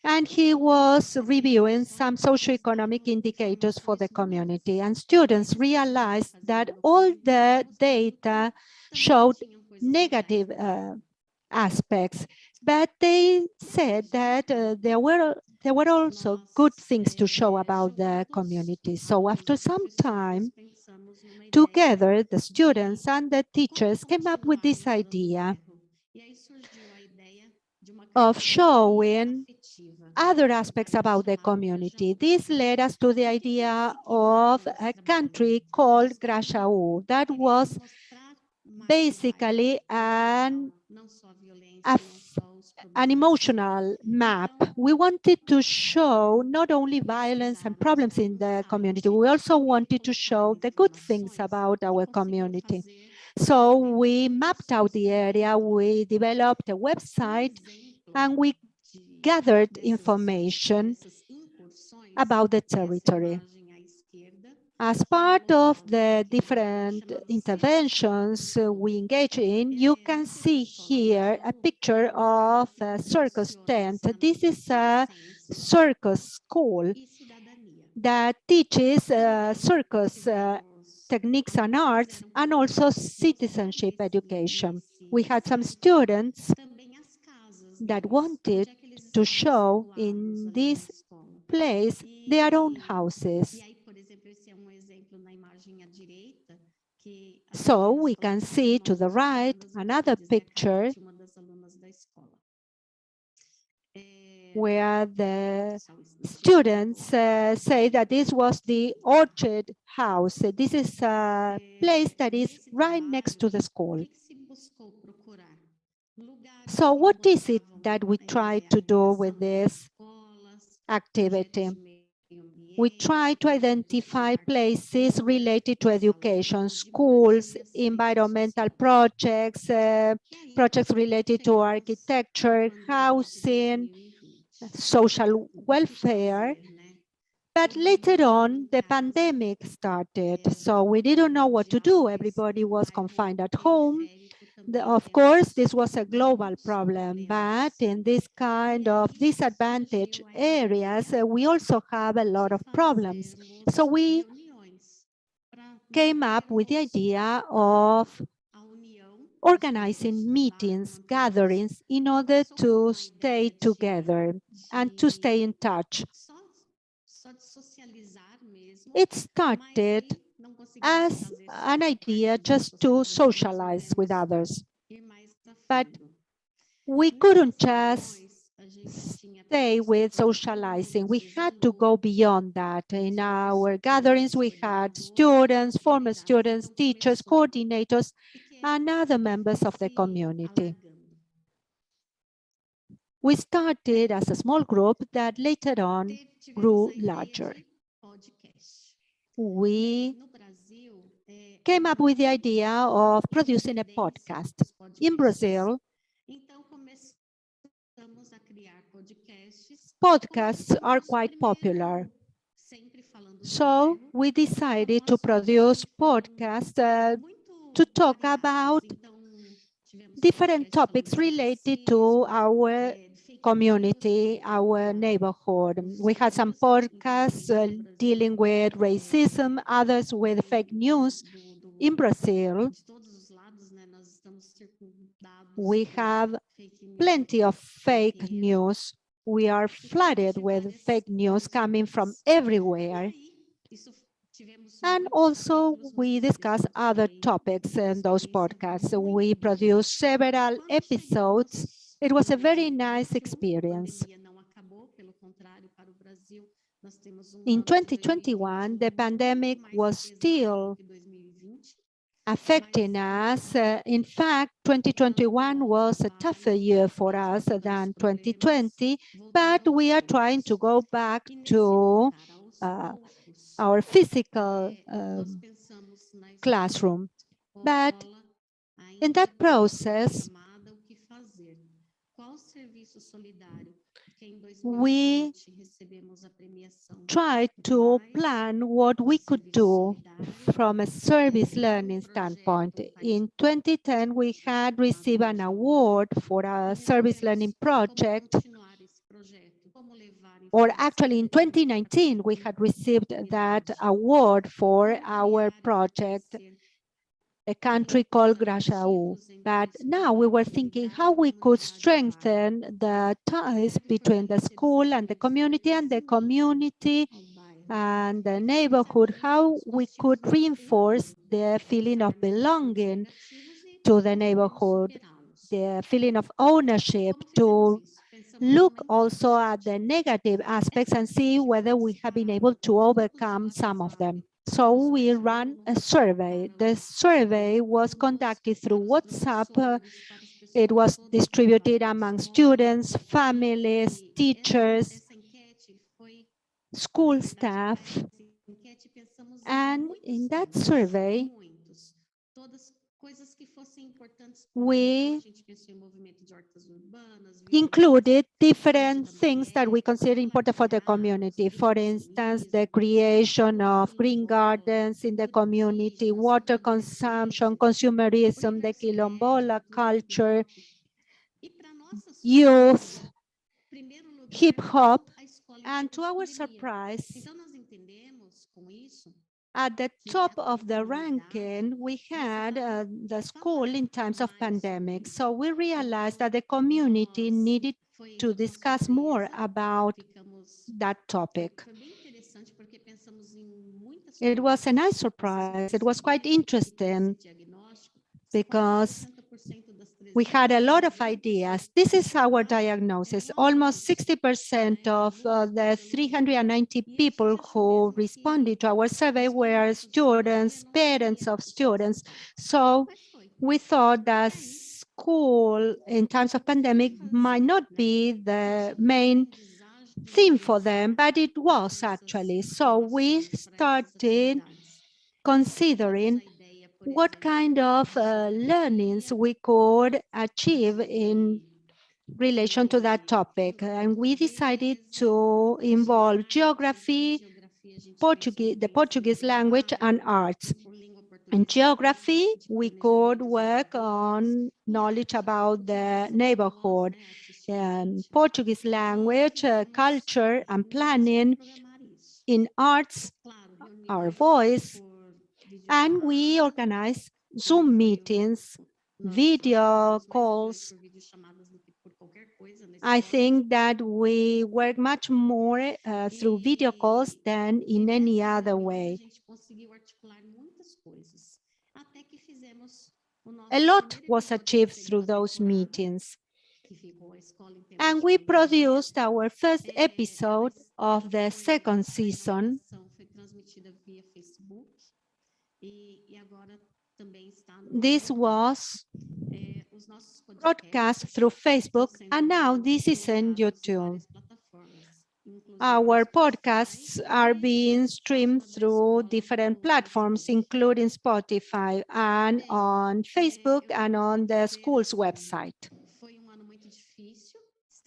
and he was reviewing some socioeconomic indicators for the community. And students realized that all the data showed negative aspects, but they said that there were also good things to show about the community. So after some time, together, the students and the teachers came up with this idea of showing other aspects about the community. This led us to the idea of a country called Grajaú that was basically an emotional map. We wanted to show not only violence and problems in the community, we also wanted to show the good things about our community. So we mapped out the area, we developed a website, and we gathered information about the territory. As part of the different interventions we engage in, you can see here a picture of a circus tent. This is a circus school that teaches circus techniques and arts, and also citizenship education. We had some students that wanted to show in this place their own houses. So we can see to the right another picture where the students say that this was the orchard house. This is a place that is right next to the school. So what is it that we try to do with this activity? We try to identify places related to education, schools, environmental projects, projects related to architecture, housing, social welfare. But later on, the pandemic started, so we didn't know what to do. Everybody was confined at home. Of course, this was a global problem, but in this kind of disadvantaged areas, we also have a lot of problems. So we came up with the idea of organizing meetings, gatherings, in order to stay together and to stay in touch. It started as an idea just to socialize with others, but we couldn't just stay with socializing. We had to go beyond that. In our gatherings, we had students, former students, teachers, coordinators, and other members of the community. We started as a small group that later on grew larger. We came up with the idea of producing a podcast. In Brazil, podcasts are quite popular. So we decided to produce podcasts to talk about different topics related to our community, our neighborhood. We had some podcasts dealing with racism, others with fake news. In Brazil, we have plenty of fake news. We are flooded with fake news coming from everywhere. And also, we discuss other topics in those podcasts. We produced several episodes. It was a very nice experience. In 2021, the pandemic was still affecting us. In fact, 2021 was a tougher year for us than 2020, but we are trying to go back to our physical classroom. But in that process, we tried to plan what we could do from a service learning standpoint. In 2010, we had received an award for a service learning project, or actually in 2019, we had received that award for our project, a country called Grajaú. But now we were thinking how we could strengthen the ties between the school and the community and the neighborhood, how we could reinforce the feeling of belonging to the neighborhood, the feeling of ownership, to look also at the negative aspects and see whether we have been able to overcome some of them. So we ran a survey. The survey was conducted through WhatsApp. It was distributed among students, families, teachers, school staff. And in that survey, we included different things that we consider important for the community. For instance, the creation of green gardens in the community, water consumption, consumerism, the quilombola culture, youth, hip hop, and to our surprise, at the top of the ranking, we had the school in times of pandemic. So we realized that the community needed to discuss more about that topic. It was a nice surprise. It was quite interesting because we had a lot of ideas. This is our diagnosis. Almost 60% of the 390 people who responded to our survey were students, parents of students. So we thought that school in times of pandemic might not be the main theme for them, but it was actually. So we started considering what kind of learnings we could achieve in relation to that topic. And we decided to involve geography, Portuguese, the Portuguese language, and arts. In geography, we could work on knowledge about the neighborhood, and Portuguese language, culture, and planning. In arts, our voice, and we organize Zoom meetings, video calls. I think that we work much more through video calls than in any other way. A lot was achieved through those meetings. And we produced our first episode of the second season. This was broadcast through Facebook, and now this is on YouTube. Our podcasts are being streamed through different platforms, including Spotify, and on Facebook and on the school's website.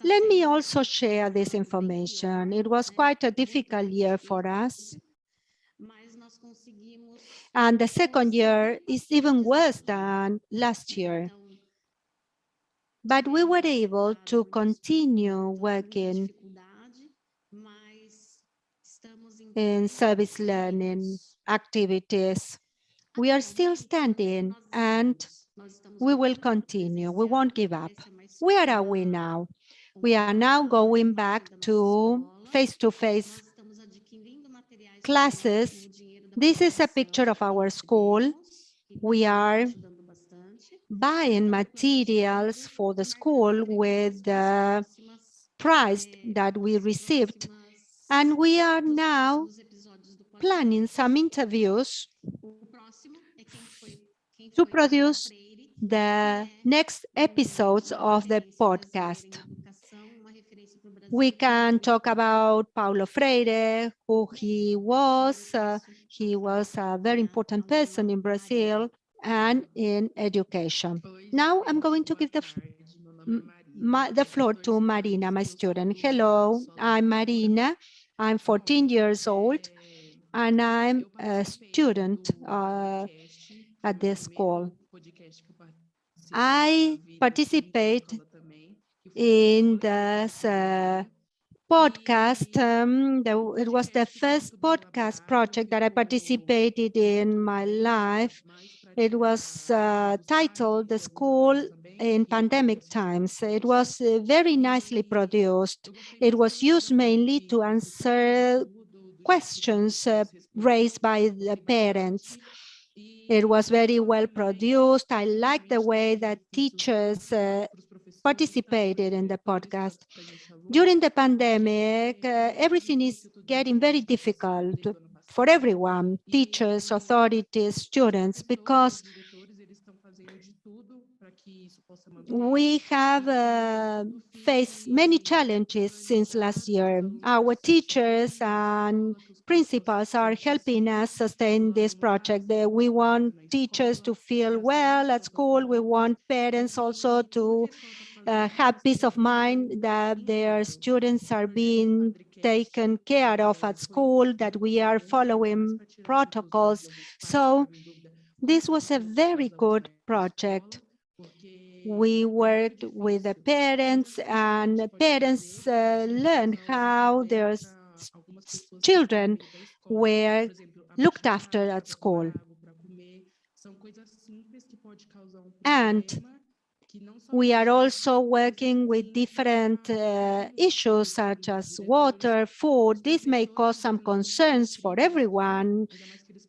Let me also share this information. It was quite a difficult year for us. And the second year is even worse than last year. But we were able to continue working in service learning activities. We are still standing and we will continue. We won't give up. Where are we now? We are now going back to face-to-face classes. This is a picture of our school. We are buying materials for the school with the price that we received. And we are now planning some interviews to produce the next episodes of the podcast. We can talk about Paulo Freire, who he was. He was a very important person in Brazil and in education. Now I'm going to give the floor to Marina, my student. Hello, I'm Marina. I'm 14 years old, and I'm a student at this school. I participate in this podcast. It was the first podcast project that I participated in my life. It was titled The School in Pandemic Times. It was very nicely produced. It was used mainly to answer questions raised by the parents. It was very well produced. I like the way that teachers participated in the podcast. During the pandemic, everything is getting very difficult for everyone, teachers, authorities, students, because we have faced many challenges since last year. Our teachers and principals are helping us sustain this project. We want teachers to feel well at school. We want parents also to have peace of mind that their students are being taken care of at school, that we are following protocols. So this was a very good project. We worked with the parents, and parents learned how their children were looked after at school. And we are also working with different issues such as water, food. This may cause some concerns for everyone.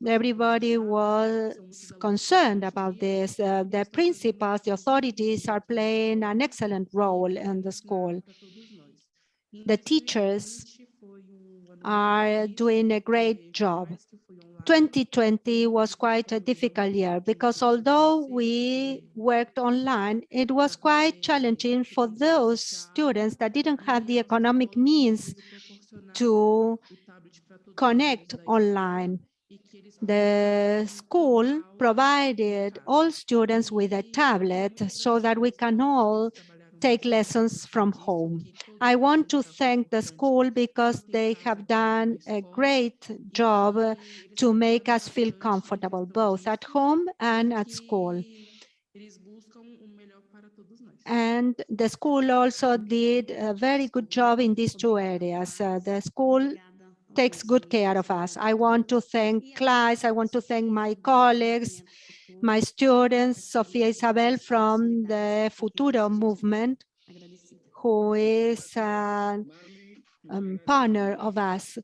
Everybody was concerned about this. The principals, the authorities are playing an excellent role in the school. The teachers are doing a great job. 2020 was quite a difficult year because although we worked online, it was quite challenging for those students that didn't have the economic means to connect online. The school provided all students with a tablet so that we can all take lessons from home. I want to thank the school because they have done a great job to make us feel comfortable, both at home and at school. And the school also did a very good job in these two areas. The school takes good care of us. I want to thank class, I want to thank my colleagues, my students, Sofia Isabel from the Futuro movement, who is a partner of us.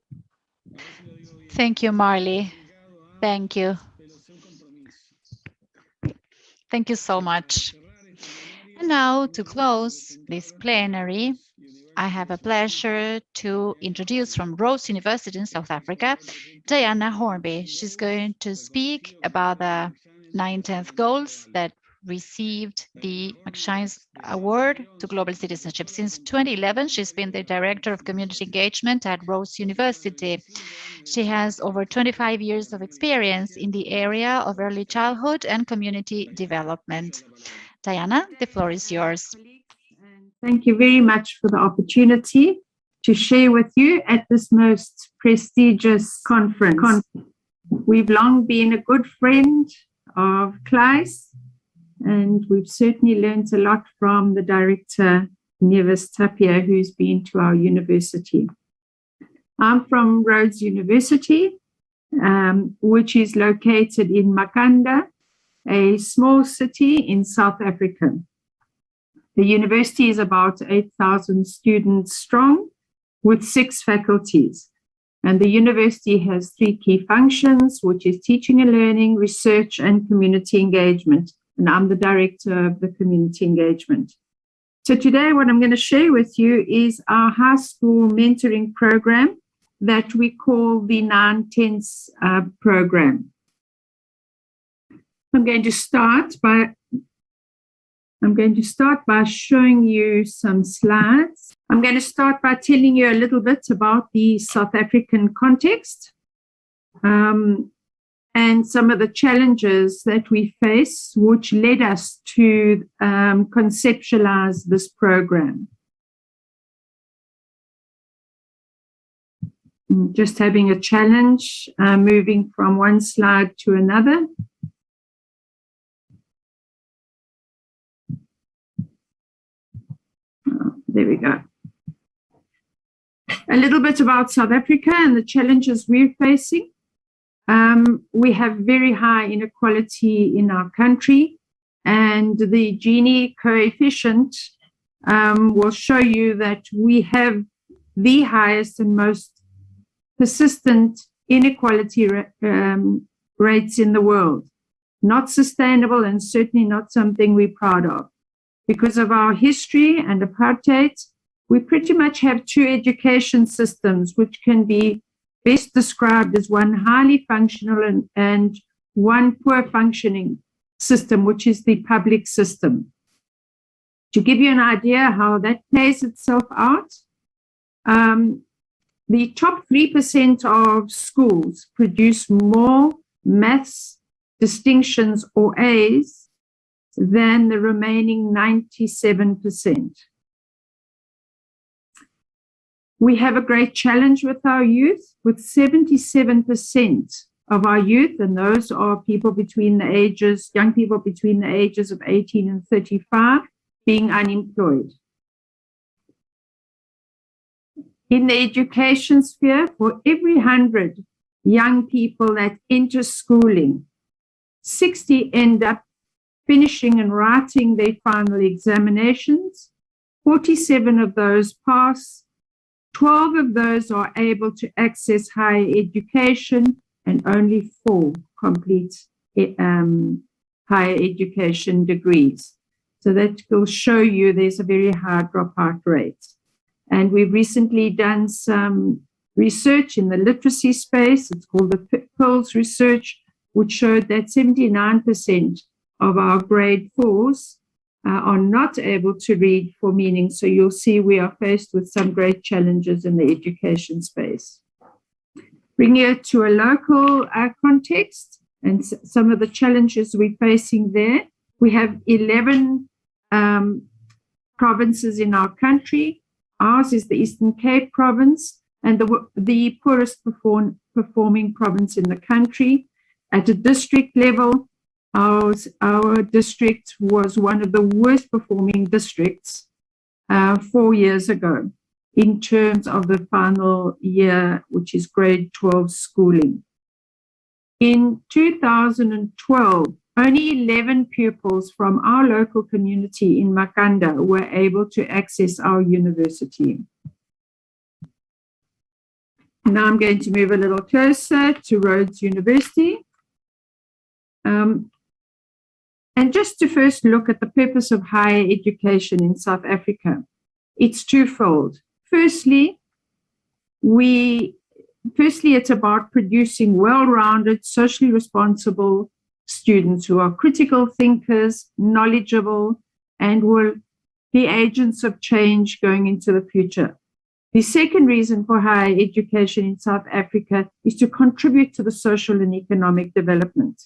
Thank you, Marley. Thank you. Thank you so much. And now, to close this plenary, I have a pleasure to introduce from Rose University in South Africa, Diana Hornby. She's going to speak about the 19th goals that received the McShines Award to Global Citizenship. Since 2011, she's been the Director of Community Engagement at Rose University. She has over 25 years of experience in the area of early childhood and community development. Diana, the floor is yours. Thank you very much for the opportunity to share with you at this most prestigious conference. We've long been a good friend of Klaes, and we've certainly learned a lot from the director, Nevis Tapia, who's been to our university. I'm from Rhodes University, which is located in Makanda, a small city in South Africa. The university is about 8,000 students strong with 6 faculties. And the university has 3 key functions, which is teaching and learning, research, and community engagement. And I'm the director of the community engagement. So today what I'm going to share with you is our high school mentoring program that we call the 9-10s program. I'm going to start by showing you some slides. I'm going to start by telling you a little bit about the South African context and some of the challenges that we face, which led us to conceptualize this program. Just having a challenge, moving from one slide to another. There we go. A little bit about South Africa and the challenges we're facing. We have very high inequality in our country, and the Gini coefficient will show you that we have the highest and most persistent inequality rates in the world. Not sustainable and certainly not something we're proud of. Because of our history and apartheid, we pretty much have 2 education systems, which can be best described as one highly functional and one poor functioning system, which is the public system. To give you an idea how that plays itself out, the top 3% of schools produce more maths distinctions or A's than the remaining 97%. We have a great challenge with our youth, with 77% of our youth, and those are people between the ages, young people between the ages of 18 and 35, being unemployed. In the education sphere, for every 100 young people that enter schooling, 60 end up finishing and writing their final examinations. 47 of those pass. 12 of those are able to access higher education, and only 4 complete higher education degrees. So that will show you there's a very high dropout rate. And we've recently done some research in the literacy space. It's called the PIRLS research, which showed that 79% of our grade 4s are not able to read for meaning. So you'll see we are faced with some great challenges in the education space. Bringing it to a local context and some of the challenges we're facing there. We have 11 provinces in our country. Ours is the Eastern Cape province and the poorest performing province in the country. At a district level, our district was one of the worst performing districts 4 years ago in terms of the final year, which is grade 12 schooling. In 2012, only 11 pupils from our local community in Makanda were able to access our university. Now I'm going to move a little closer to Rhodes University. And just to first look at the purpose of higher education in South Africa, it's twofold. Firstly, it's about producing well-rounded, socially responsible students who are critical thinkers, knowledgeable, and will be agents of change going into the future. The second reason for higher education in South Africa is to contribute to the social and economic development.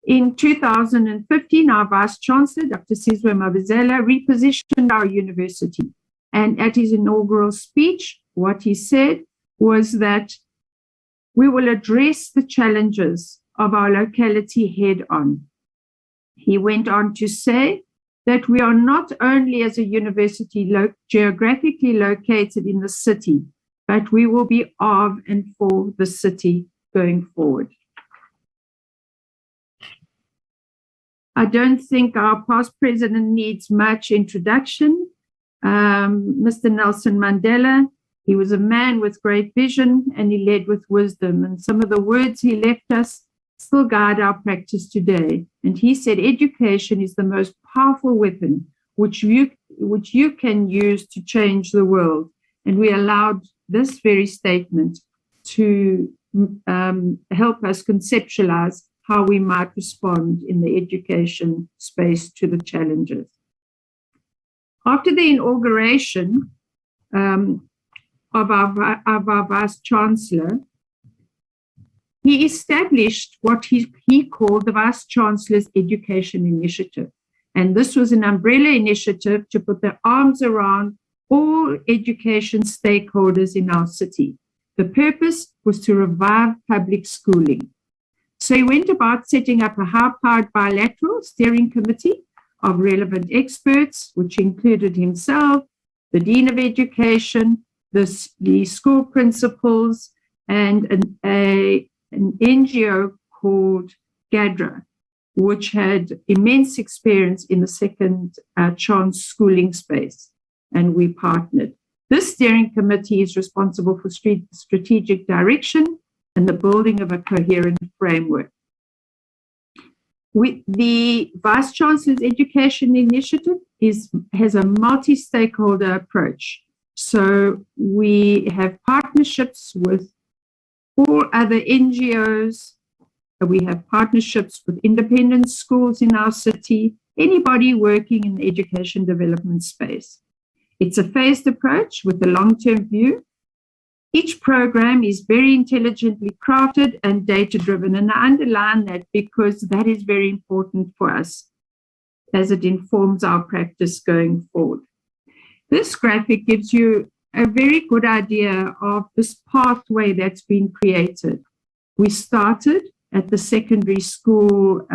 In 2015, our Vice-Chancellor, Dr. Sizwe Mabizela, repositioned our university. And at his inaugural speech, what he said was that we will address the challenges of our locality head on. He went on to say that we are not only as a university geographically located in the city, but we will be of and for the city going forward. I don't think our past president needs much introduction. Mr. Nelson Mandela, he was a man with great vision and he led with wisdom. And some of the words he left us still guide our practice today. And he said, education is the most powerful weapon which you can use to change the world. And we allowed this very statement to help us conceptualize how we might respond in the education space to the challenges. After the inauguration of our Vice-Chancellor, he established what he called the Vice-Chancellor's Education Initiative. And this was an umbrella initiative to put their arms around all education stakeholders in our city. The purpose was to revive public schooling. So he went about setting up a high-powered bilateral steering committee of relevant experts, which included himself, the Dean of Education, the school principals, and an NGO called GADRA, which had immense experience in the second chance schooling space, and we partnered. This steering committee is responsible for strategic direction and the building of a coherent framework. The Vice-Chancellor's Education Initiative has a multi-stakeholder approach. So we have partnerships with all other NGOs. We have partnerships with independent schools in our city, anybody working in the education development space. It's a phased approach with a long-term view. Each program is very intelligently crafted and data-driven, and I underline that because that is very important for us as it informs our practice going forward. This graphic gives you a very good idea of this pathway that's been created. We started at the secondary school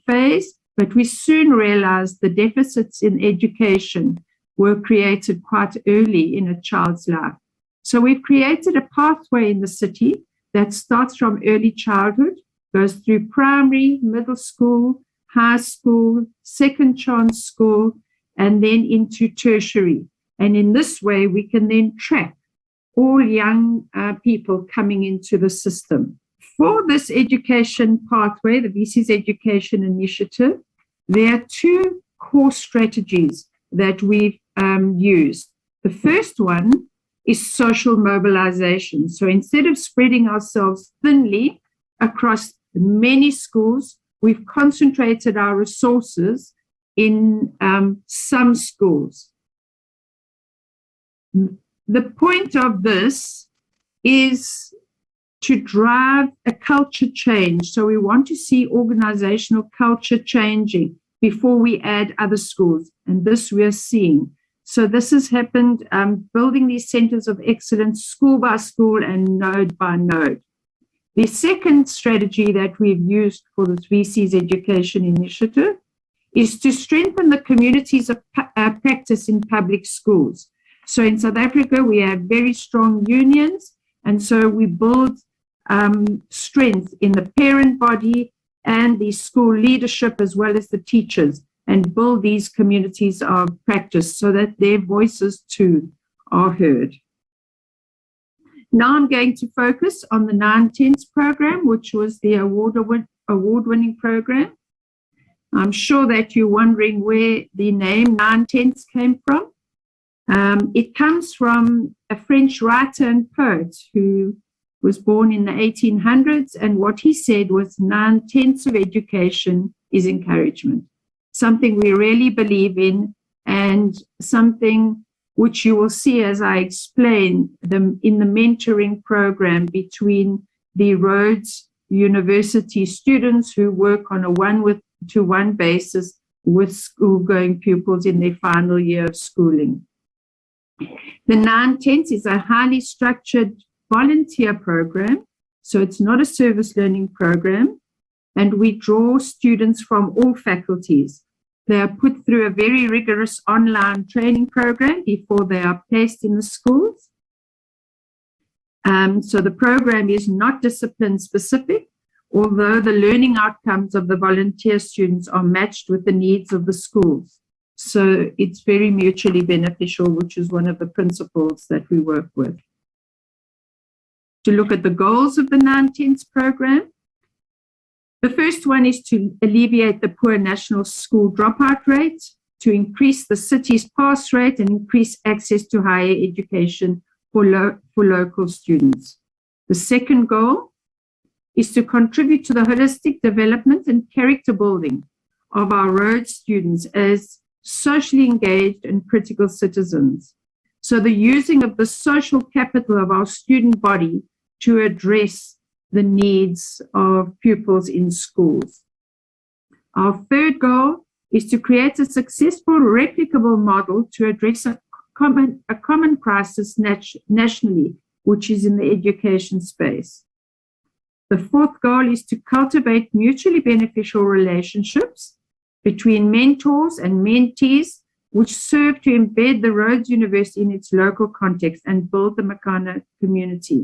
phase, but we soon realized the deficits in education were created quite early in a child's life. So we've created a pathway in the city that starts from early childhood, goes through primary, middle school, high school, second chance school, and then into tertiary. And in this way, we can then track all young people coming into the system. For this education pathway, the VC's Education Initiative, there are two core strategies that we've used. The first one is social mobilization. So instead of spreading ourselves thinly across many schools, we've concentrated our resources in some schools. The point of this is to drive a culture change. So we want to see organizational culture changing before we add other schools. And this we are seeing. So this has happened, building these centers of excellence school by school and node by node. The second strategy that we've used for this VC's Education Initiative is to strengthen the communities of practice in public schools. So in South Africa, we have very strong unions, and so we build strength in the parent body and the school leadership as well as the teachers, and build these communities of practice so that their voices too are heard. Now I'm going to focus on the 9-10s program, which was the award-winning program. I'm sure that you're wondering where the name 9-10s came from. It comes from a French writer and poet who was born in the 1800s, and what he said was 9/10 of education is encouragement, something we really believe in, and something which you will see as I explain in the mentoring program between the Rhodes University students who work on a one-to-one basis with school-going pupils in their final year of schooling. The 9/10 is a highly structured volunteer program, so it's not a service learning program, and we draw students from all faculties. They are put through a very rigorous online training program before they are placed in the schools. So the program is not discipline specific, although the learning outcomes of the volunteer students are matched with the needs of the schools. So it's very mutually beneficial, which is one of the principles that we work with. To look at the goals of the 9/10s program, the first one is to alleviate the poor national school dropout rate, to increase the city's pass rate and increase access to higher education for local students. The second goal is to contribute to the holistic development and character building of our Rhodes students as socially engaged and critical citizens. So the using of the social capital of our student body to address the needs of pupils in schools. Our third goal is to create a successful, replicable model to address a common crisis nationally, which is in the education space. The fourth goal is to cultivate mutually beneficial relationships between mentors and mentees, which serve to embed the Rhodes University in its local context and build the Makana community.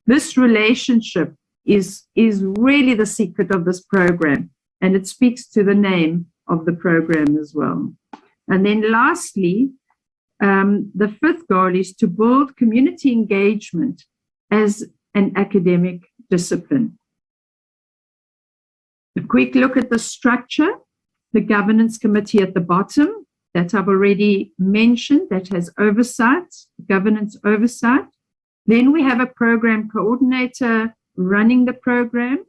This relationship is really the secret of this program, and it speaks to the name of the program as well. And then lastly, the fifth goal is to build community engagement as an academic discipline. A quick look at the structure, the governance committee at the bottom that I've already mentioned that has oversight, governance oversight. Then we have a program coordinator running the program.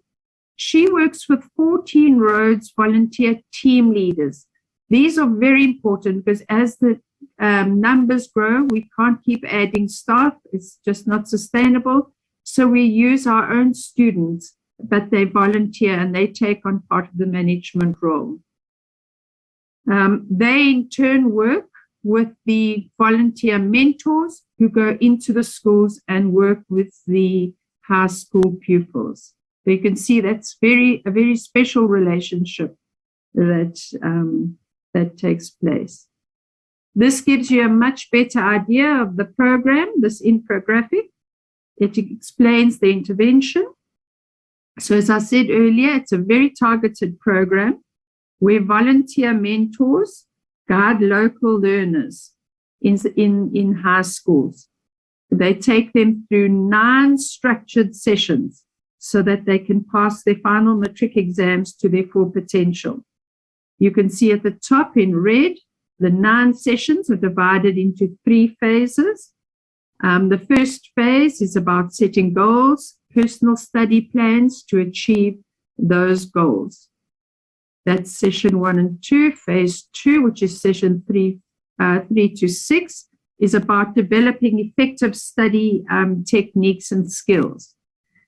She works with 14 Rhodes volunteer team leaders These are very important because as the numbers grow, we can't keep adding staff. It's just not sustainable. So we use our own students, but they volunteer and they take on part of the management role. They in turn work with the volunteer mentors who go into the schools and work with the high school pupils. So you can see that's a very special relationship that takes place. This gives you a much better idea of the program, this infographic. It explains the intervention. So as I said earlier, it's a very targeted program where volunteer mentors guide local learners in high schools. They take them through 9 structured sessions so that they can pass their final matric exams to their full potential. You can see at the top in red, the 9 sessions are divided into 3 phases. The first phase is about setting goals, personal study plans to achieve those goals. That's session 1 and 2. Phase 2, which is session 3 to 6, is about developing effective study techniques and skills.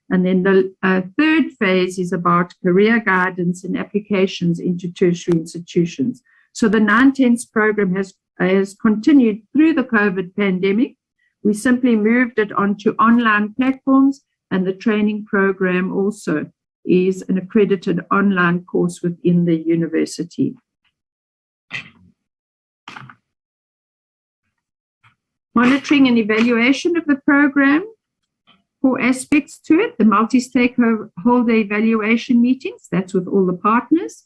And then the third phase is about career guidance and applications into tertiary institutions. So the 9-10s program has continued through the COVID pandemic. We simply moved it onto online platforms, and the training program also is an accredited online course within the university. Monitoring and evaluation of the program. 4 aspects to it: the multi-stakeholder evaluation meetings, that's with all the partners.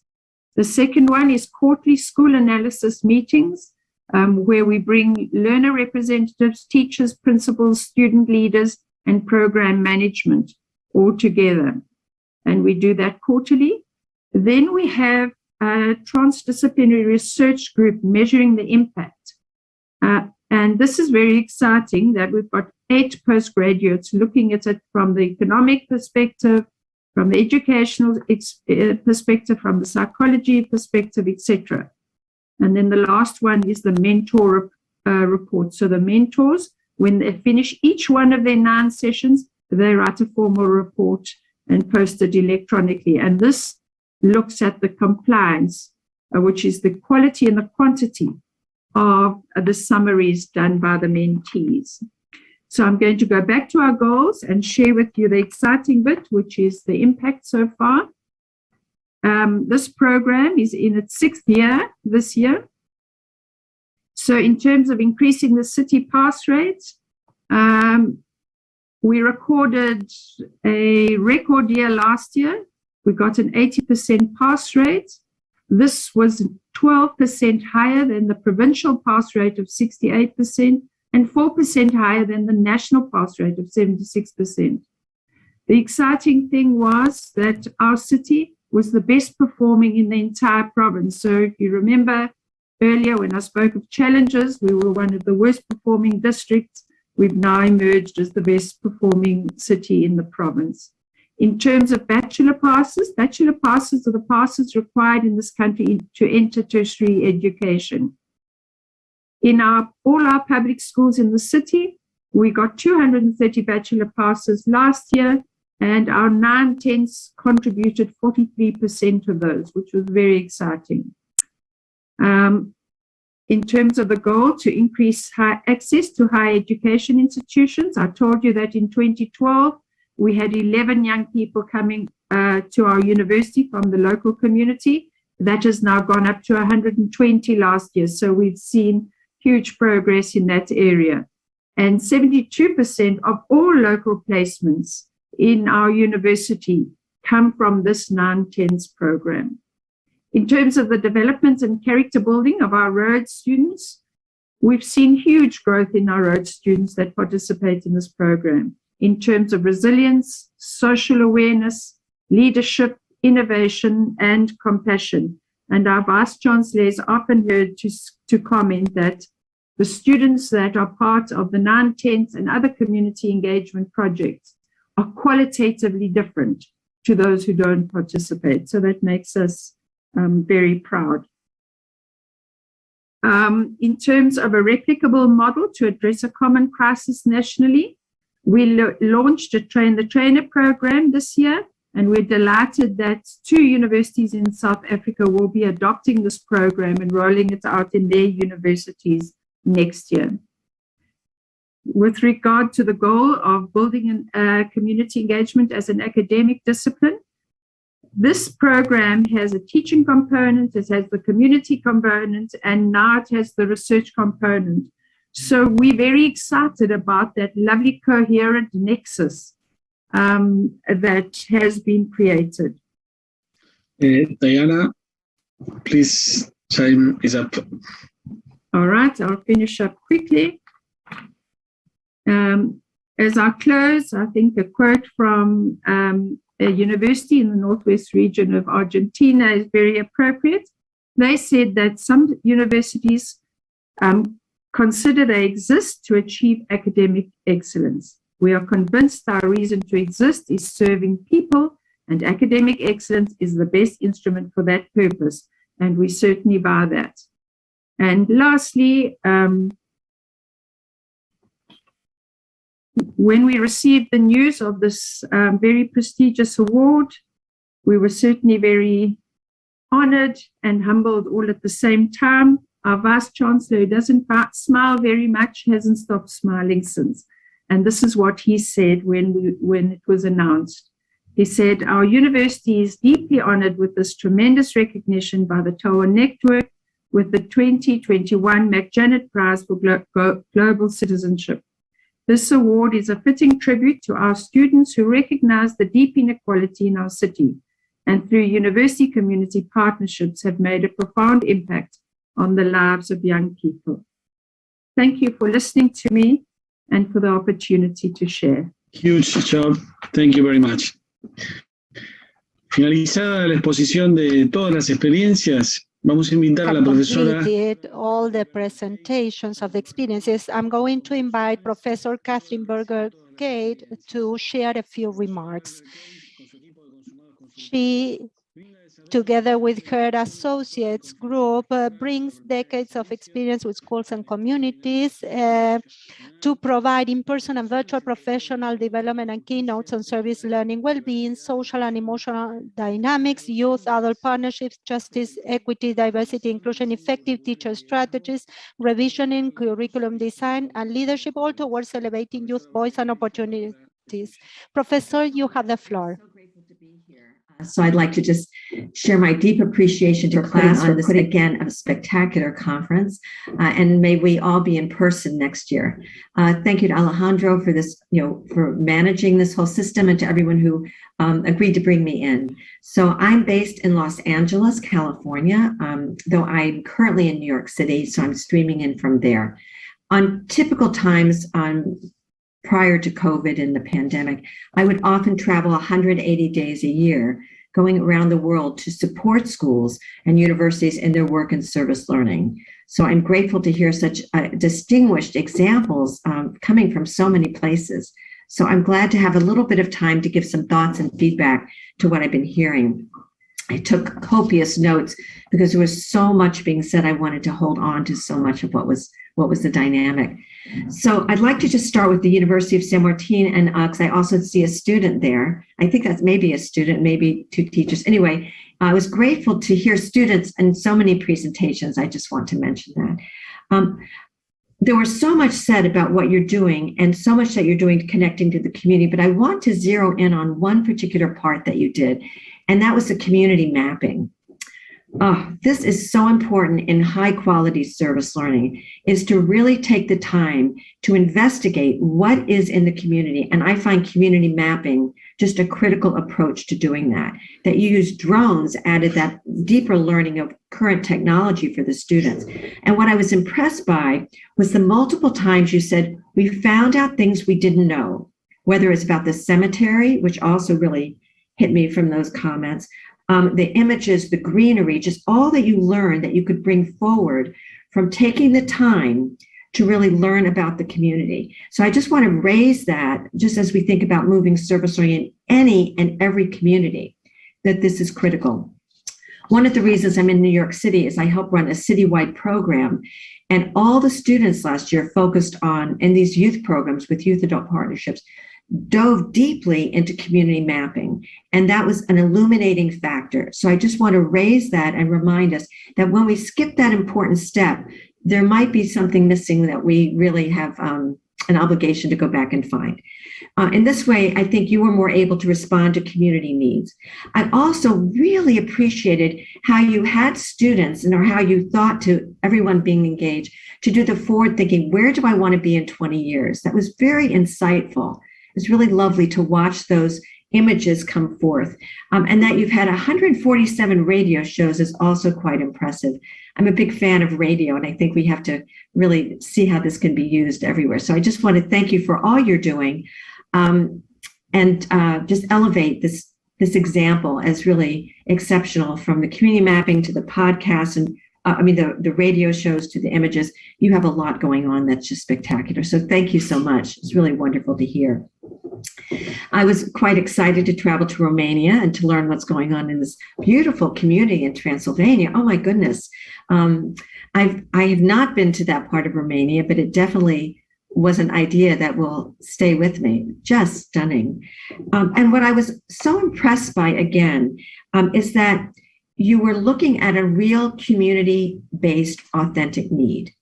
The second one is quarterly school analysis meetings, where we bring learner representatives, teachers, principals, student leaders, and program management all together. And we do that quarterly. Then we have a transdisciplinary research group measuring the impact. And this is very exciting that we've got 8 postgraduates looking at it from the economic perspective, from the educational perspective, from the psychology perspective, etc. And then the last one is the mentor report. So the mentors, when they finish each one of their 9 sessions, they write a formal report and post it electronically. And this looks at the compliance, which is the quality and the quantity of the summaries done by the mentees. So I'm going to go back to our goals and share with you the exciting bit, which is the impact so far. This program is in its 6th year this year. So in terms of increasing the city pass rates, we recorded a record year last year. We got an 80% pass rate. This was 12% higher than the provincial pass rate of 68% and 4% higher than the national pass rate of 76%. The exciting thing was that our city was the best performing in the entire province. So if you remember earlier when I spoke of challenges, we were one of the worst performing districts. We've now emerged as the best performing city in the province. In terms of bachelor passes are the passes required in this country to enter tertiary education. In all our public schools in the city, we got 230 bachelor passes last year, and our 9-10s contributed 43% of those, which was very exciting. In terms of the goal to increase access to higher education institutions, I told you that in 2012, we had 11 young people coming to our university from the local community. That has now gone up to 120 last year. So we've seen huge progress in that area. And 72% of all local placements in our university come from this 9-10s program. In terms of the development and character building of our road students, we've seen huge growth in our road students that participate in this program in terms of resilience, social awareness, leadership, innovation, and compassion. And our Vice Chancellor is often heard to comment that the students that are part of the 9-10s and other community engagement projects are qualitatively different to those who don't participate. So that makes us very proud. In terms of a replicable model to address a common crisis nationally, we launched the trainer program this year, and we're delighted that 2 universities in South Africa will be adopting this program and rolling it out in their universities next year. With regard to the goal of building community engagement as an academic discipline, this program has a teaching component, it has the community component, and now it has the research component. So we're very excited about that lovely coherent nexus that has been created. Diana, please, time is up. All right, I'll finish up quickly. As I close, I think a quote from a university in the Northwest region of Argentina is very appropriate. They said that some universities consider they exist to achieve academic excellence. We are convinced our reason to exist is serving people, and academic excellence is the best instrument for that purpose, and we certainly buy that. And lastly, when we received the news of this very prestigious award, we were certainly very honored and humbled all at the same time. Our Vice Chancellor, who doesn't smile very much, hasn't stopped smiling since. And this is what he said when it was announced. He said, "Our university is deeply honored with this tremendous recognition by the TOA Network with the 2021 McJanet Prize for Global Citizenship. This award is a fitting tribute to our students who recognize the deep inequality in our city and through university community partnerships have made a profound impact on the lives of young people." Thank you for listening to me and for the opportunity to share. Huge job. Thank you very much. Finalizada la exposición de todas las experiencias, vamos a invitar a la profesora. Completed all the presentations of the experiences. I'm going to invite Professor Catherine Berger-Gade to share a few remarks. She, together with her associates group, brings decades of experience with schools and communities to provide in-person and virtual professional development and keynotes on service learning, well-being, social and emotional dynamics, youth, adult partnerships, justice, equity, diversity, inclusion, effective teacher strategies, revisioning, curriculum design, and leadership, all towards elevating youth voice and opportunities. Professor, you have the floor. So I'd like to just share my deep appreciation to class for this, again, a spectacular conference, and may we all be in person next year. Thank you to Alejandro for this, for managing this whole system, and to everyone who agreed to bring me in. So I'm based in Los Angeles, California, though I'm currently in New York City, so I'm streaming in from there. On typical times, prior to COVID and the pandemic, I would often travel 180 days a year, going around the world to support schools and universities in their work and service learning. So I'm grateful to hear such distinguished examples coming from so many places. So I'm glad to have a little bit of time to give some thoughts and feedback to what I've been hearing. I took copious notes because there was so much being said. I wanted to hold on to so much of what was the dynamic. So I'd like to just start with the University of San Martin, and because I also see a student there. I think that's maybe a student, maybe 2 teachers. Anyway, I was grateful to hear students in so many presentations. I just want to mention that. There was so much said about what you're doing and so much that you're doing connecting to the community, but I want to zero in on one particular part that you did, and that was the community mapping. This is so important in high quality service learning, is to really take the time to investigate what is in the community. And I find community mapping just a critical approach to doing that. That you use drones added that deeper learning of current technology for the students. And what I was impressed by was the multiple times you said, we found out things we didn't know, whether it's about the cemetery, which also really hit me from those comments, the images, the greenery, just all that you learned that you could bring forward from taking the time to really learn about the community. So I just want to raise that just as we think about moving service learning in any and every community, that this is critical. One of the reasons I'm in New York City is I help run a citywide program, and all the students last year focused on, in these youth programs with youth adult partnerships, dove deeply into community mapping. And that was an illuminating factor. So I just want to raise that and remind us that when we skip that important step, there might be something missing that we really have an obligation to go back and find. In this way, I think you were more able to respond to community needs. I also really appreciated how you had students, and or how you thought, to everyone being engaged, to do the forward thinking, where do I want to be in 20 years? That was very insightful. It's really lovely to watch those images come forth. And that you've had 147 radio shows is also quite impressive. I'm a big fan of radio, and I think we have to really see how this can be used everywhere. So I just want to thank you for all you're doing, and just elevate this example as really exceptional, from the community mapping to the podcast, and the radio shows to the images. You have a lot going on that's just spectacular. So thank you so much. It's really wonderful to hear. I was quite excited to travel to Romania and to learn what's going on in this beautiful community in Transylvania. Oh my goodness. I have not been to that part of Romania, but it definitely was an idea that will stay with me. Just stunning. And what I was so impressed by, again, is that you were looking at a real community-based authentic need.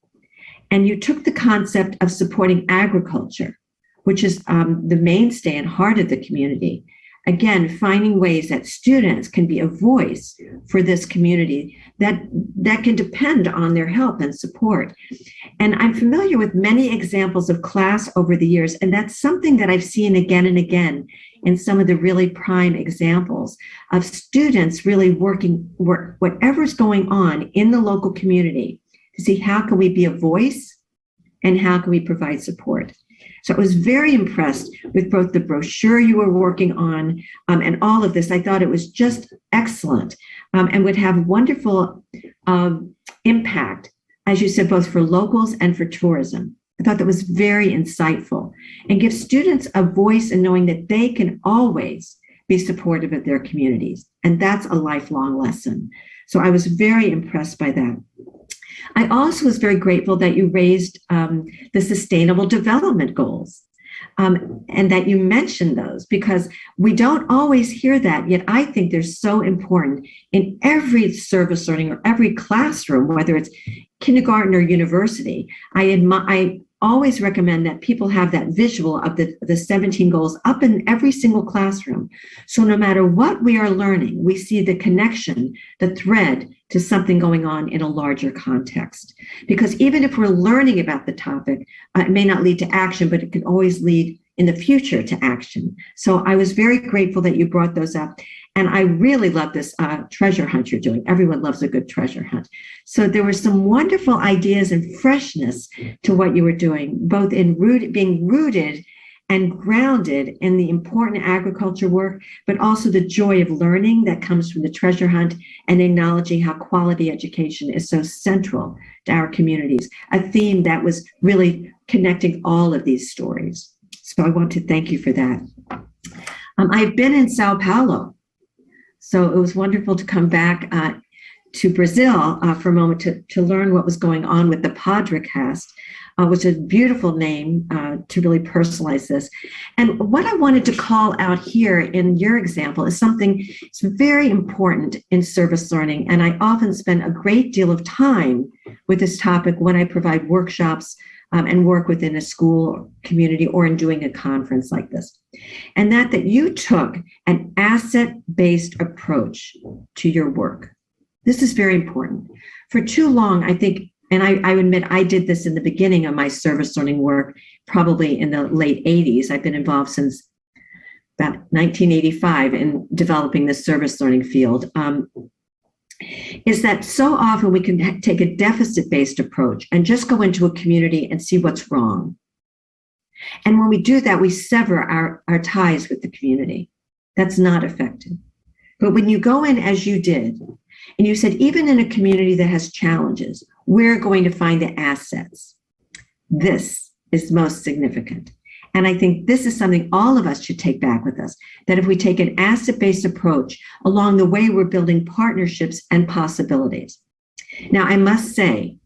And you took the concept of supporting agriculture, which is the mainstay and heart of the community. Again, finding ways that students can be a voice for this community that can depend on their help and support. And I'm familiar with many examples of class over the years, and that's something that I've seen again and again in some of the really prime examples of students really working whatever's going on in the local community to see how can we be a voice and how can we provide support. So I was very impressed with both the brochure you were working on and all of this. I thought it was just excellent and would have wonderful impact, as you said, both for locals and for tourism. I thought that was very insightful and give students a voice in knowing that they can always be supportive of their communities. And that's a lifelong lesson. So I was very impressed by that. I also was very grateful that you raised the Sustainable Development Goals and that you mentioned those, because we don't always hear that, yet I think they're so important in every service learning or every classroom, whether it's kindergarten or university. I always recommend that people have that visual of the 17 goals up in every single classroom. So no matter what we are learning, we see the connection, the thread to something going on in a larger context. Because even if we're learning about the topic, it may not lead to action, but it can always lead in the future to action. So I was very grateful that you brought those up. And I really love this treasure hunt you're doing. Everyone loves a good treasure hunt. So there were some wonderful ideas and freshness to what you were doing, both in being rooted and grounded in the important agriculture work, but also the joy of learning that comes from the treasure hunt and acknowledging how quality education is so central to our communities, a theme that was really connecting all of these stories. So I want to thank you for that. I've been in Sao Paulo. So it was wonderful to come back to Brazil for a moment to learn what was going on with the Podcast, which is a beautiful name to really personalize this. And what I wanted to call out here in your example is something that's very important in service learning. And I often spend a great deal of time with this topic when I provide workshops and work within a school or community or in doing a conference like this. And that you took an asset-based approach to your work. This is very important. For too long, I think, and I admit I did this in the beginning of my service learning work, probably in the late 80s. I've been involved since about 1985 in developing the service learning field. Is that so often we can take a deficit-based approach and just go into a community and see what's wrong. And when we do that, we sever our ties with the community. That's not effective. But when you go in as you did, and you said, even in a community that has challenges, we're going to find the assets. This is most significant. And I think this is something all of us should take back with us, that if we take an asset-based approach, along the way, we're building partnerships and possibilities. Now, I must say,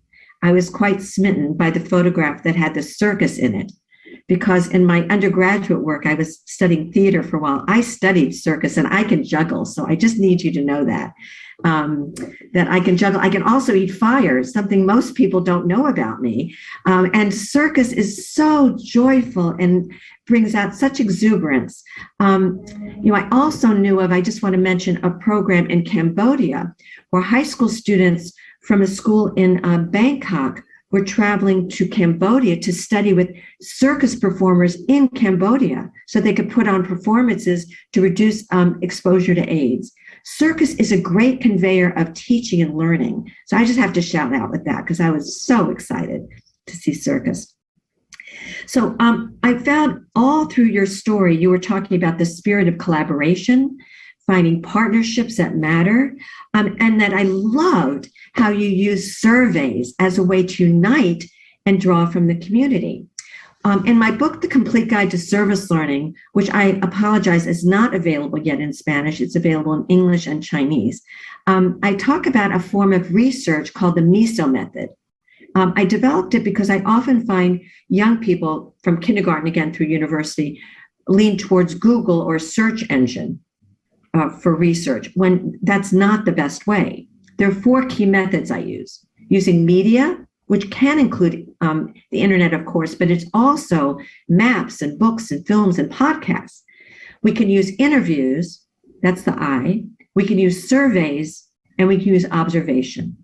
I was quite smitten by the photograph that had the circus in it, because in my undergraduate work, I was studying theater for a while. I studied circus and I can juggle. So I just need you to know that, that I can juggle. I can also eat fire, something most people don't know about me. And circus is so joyful and brings out such exuberance. I also knew of, I just want to mention a program in Cambodia where high school students from a school in Bangkok were traveling to Cambodia to study with circus performers in Cambodia so they could put on performances to reduce exposure to AIDS. Circus is a great conveyor of teaching and learning. So I just have to shout out with that because I was so excited to see circus. So I found all through your story, you were talking about the spirit of collaboration, finding partnerships that matter, and that I loved how you use surveys as a way to unite and draw from the community. In my book, The Complete Guide to Service Learning, which I apologize is not available yet in Spanish, it's available in English and Chinese, I talk about a form of research called the MISO method. I developed it because I often find young people from kindergarten, again through university, lean towards Google or search engine for research, when that's not the best way. There are 4 key methods I use. Using media, which can include the internet, of course, but it's also maps and books and films and podcasts. We can use interviews, that's the I. We can use surveys, and we can use observation.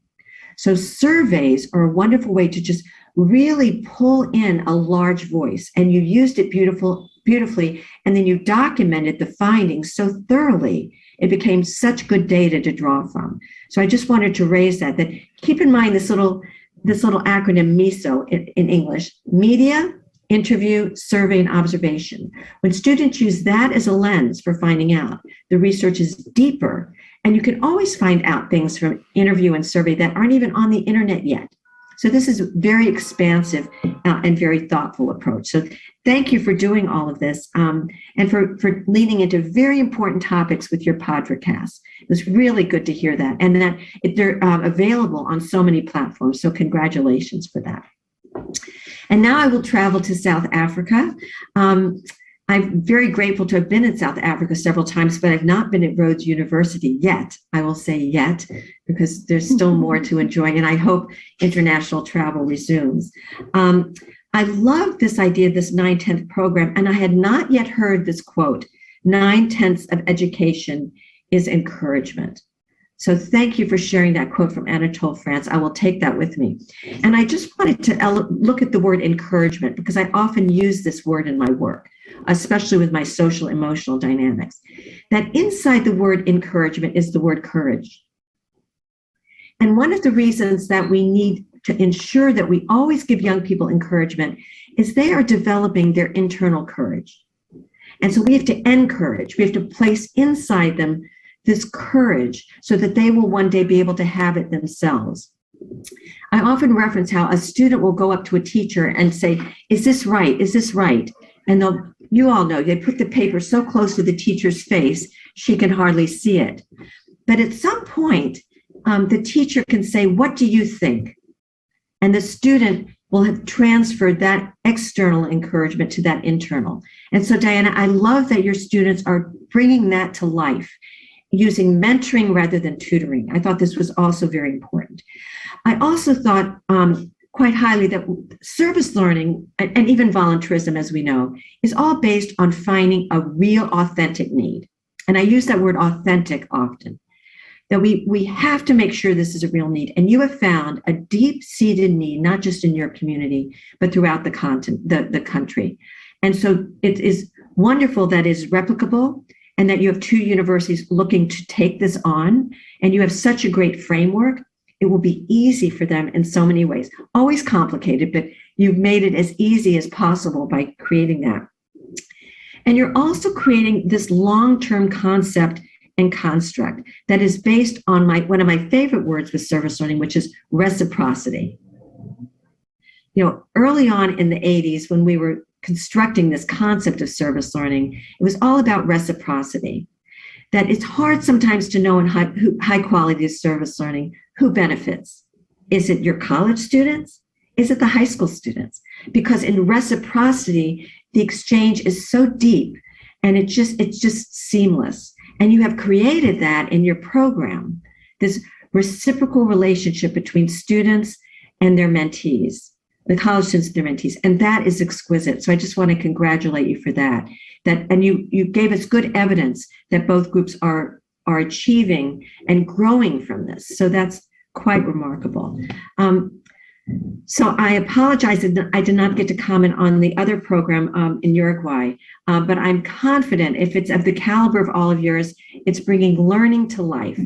So surveys are a wonderful way to just really pull in a large voice, and you used it beautifully, and then you documented the findings so thoroughly, it became such good data to draw from. So I just wanted to raise that keep in mind this little acronym MISO in English: media, interview, survey, and observation. When students use that as a lens for finding out, the research is deeper, and you can always find out things from interview and survey that aren't even on the internet yet. So this is a very expansive and very thoughtful approach. So thank you for doing all of this and for leaning into very important topics with your podcast. It was really good to hear that, and that they're available on so many platforms. So congratulations for that. And now I will travel to South Africa. I'm very grateful to have been in South Africa several times, but I've not been at Rhodes University yet. I will say yet, because there's still more to enjoy, and I hope international travel resumes. I love this idea of this 9/10 program, and I had not yet heard this quote: 9/10 of education is encouragement. So thank you for sharing that quote from Anatole France. I will take that with me. And I just wanted to look at the word encouragement, because I often use this word in my work, especially with my social emotional dynamics, that inside the word encouragement is the word courage. And one of the reasons that we need to ensure that we always give young people encouragement is they are developing their internal courage. And so we have to encourage, we have to place inside them this courage so that they will one day be able to have it themselves. I often reference how a student will go up to a teacher and say, "Is this right? Is this right?" And you all know, they put the paper so close to the teacher's face, she can hardly see it. But at some point, the teacher can say, "What do you think?" And the student will have transferred that external encouragement to that internal. And so, Diana, I love that your students are bringing that to life, using mentoring rather than tutoring. I thought this was also very important. I also thought quite highly that service learning and even volunteerism, as we know, is all based on finding a real authentic need. And I use that word authentic often, that we have to make sure this is a real need. And you have found a deep-seated need, not just in your community, but throughout the country. And so it is wonderful that it is replicable, and that you have 2 universities looking to take this on, and you have such a great framework. It will be easy for them in so many ways. Always complicated, but you've made it as easy as possible by creating that. And you're also creating this long-term concept and construct that is based on one of my favorite words with service learning, which is reciprocity. Early on in the 80s, when we were constructing this concept of service learning, it was all about reciprocity. That it's hard sometimes to know in high quality service learning who benefits. Is it your college students? Is it the high school students? Because in reciprocity, the exchange is so deep and it's just seamless. And you have created that in your program, this reciprocal relationship between students and their mentees, the college students and their mentees, and that is exquisite. So I just want to congratulate you for that. And you gave us good evidence that both groups are achieving and growing from this. So that's quite remarkable. So I apologize that I did not get to comment on the other program in Uruguay, but I'm confident if it's of the caliber of all of yours, it's bringing learning to life.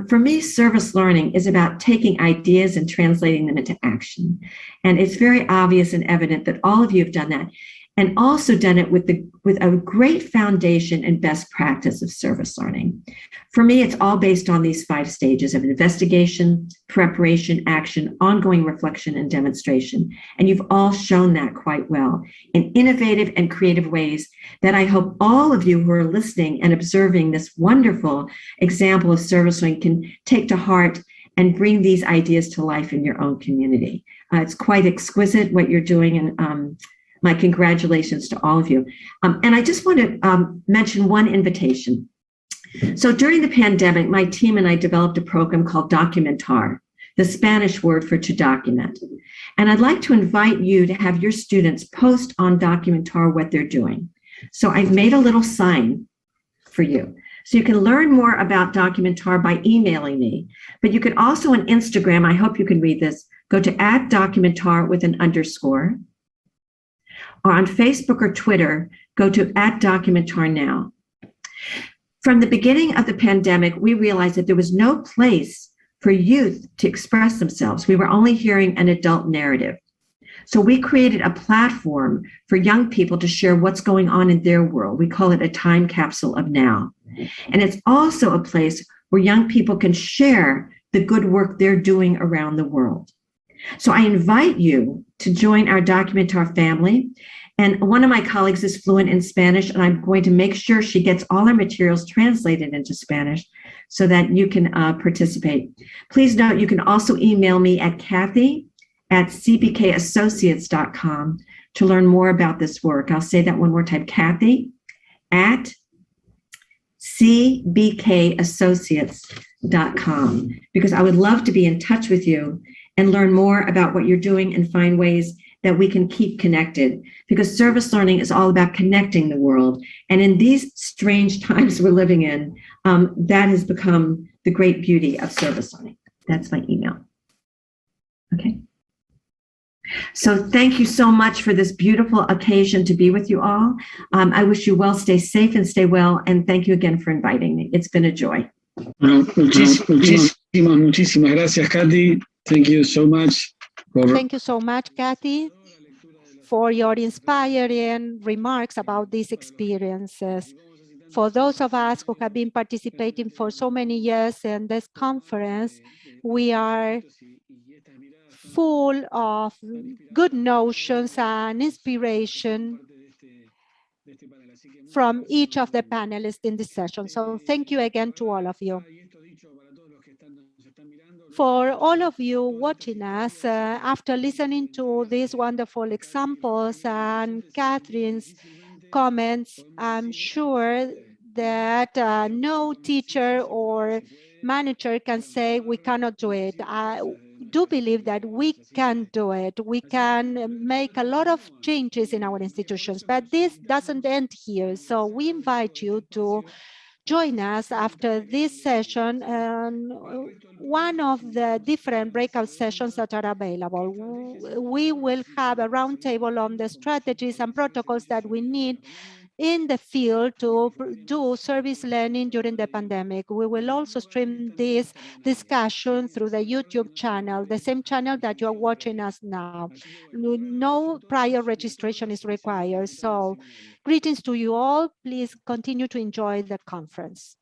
For me, service learning is about taking ideas and translating them into action. And it's very obvious and evident that all of you have done that, and also done it with a great foundation and best practice of service learning. For me, it's all based on these 5 stages of investigation, preparation, action, ongoing reflection, and demonstration. And you've all shown that quite well in innovative and creative ways that I hope all of you who are listening and observing this wonderful example of service learning can take to heart and bring these ideas to life in your own community. It's quite exquisite what you're doing, and my congratulations to all of you. And I just want to mention one invitation. So during the pandemic, my team and I developed a program called Documentar, the Spanish word for to document. And I'd like to invite you to have your students post on Documentar what they're doing. So I've made a little sign for you. So you can learn more about Documentar by emailing me. But you can also on Instagram, I hope you can read this, go to @Documentar with an underscore. Or on Facebook or Twitter, go to @Documentar now. From the beginning of the pandemic, we realized that there was no place for youth to express themselves. We were only hearing an adult narrative. So we created a platform for young people to share what's going on in their world. We call it a time capsule of now. And it's also a place where young people can share the good work they're doing around the world. So I invite you to join our Documentar family. And one of my colleagues is fluent in Spanish, and I'm going to make sure she gets all our materials translated into Spanish so that you can participate. Please note, you can also email me at Kathy@cbkassociates.com to learn more about this work. I'll say that one more time, Kathy@cbkassociates.com, because I would love to be in touch with you and learn more about what you're doing and find ways that we can keep connected, because service learning is all about connecting the world. And in these strange times we're living in, that has become the great beauty of service learning. That's my email. Okay. So thank you so much for this beautiful occasion to be with you all. I wish you well, stay safe and stay well. And thank you again for inviting me. It's been a joy. Bueno, muchísimas gracias, Katy. Thank you so much. Thank you so much, Kathy, for your inspiring remarks about these experiences. For those of us who have been participating for so many years in this conference, we are full of good notions and inspiration from each of the panelists in this session. So thank you again to all of you. For all of you watching us, after listening to these wonderful examples and Catherine's comments, I'm sure that no teacher or manager can say we cannot do it. I do believe that we can do it. We can make a lot of changes in our institutions, but this doesn't end here. So we invite you to join us after this session and one of the different breakout sessions that are available. We will have a roundtable on the strategies and protocols that we need in the field to do service learning during the pandemic. We will also stream this discussion through the YouTube channel, the same channel that you're watching us now. No prior registration is required. So greetings to you all. Please continue to enjoy the conference.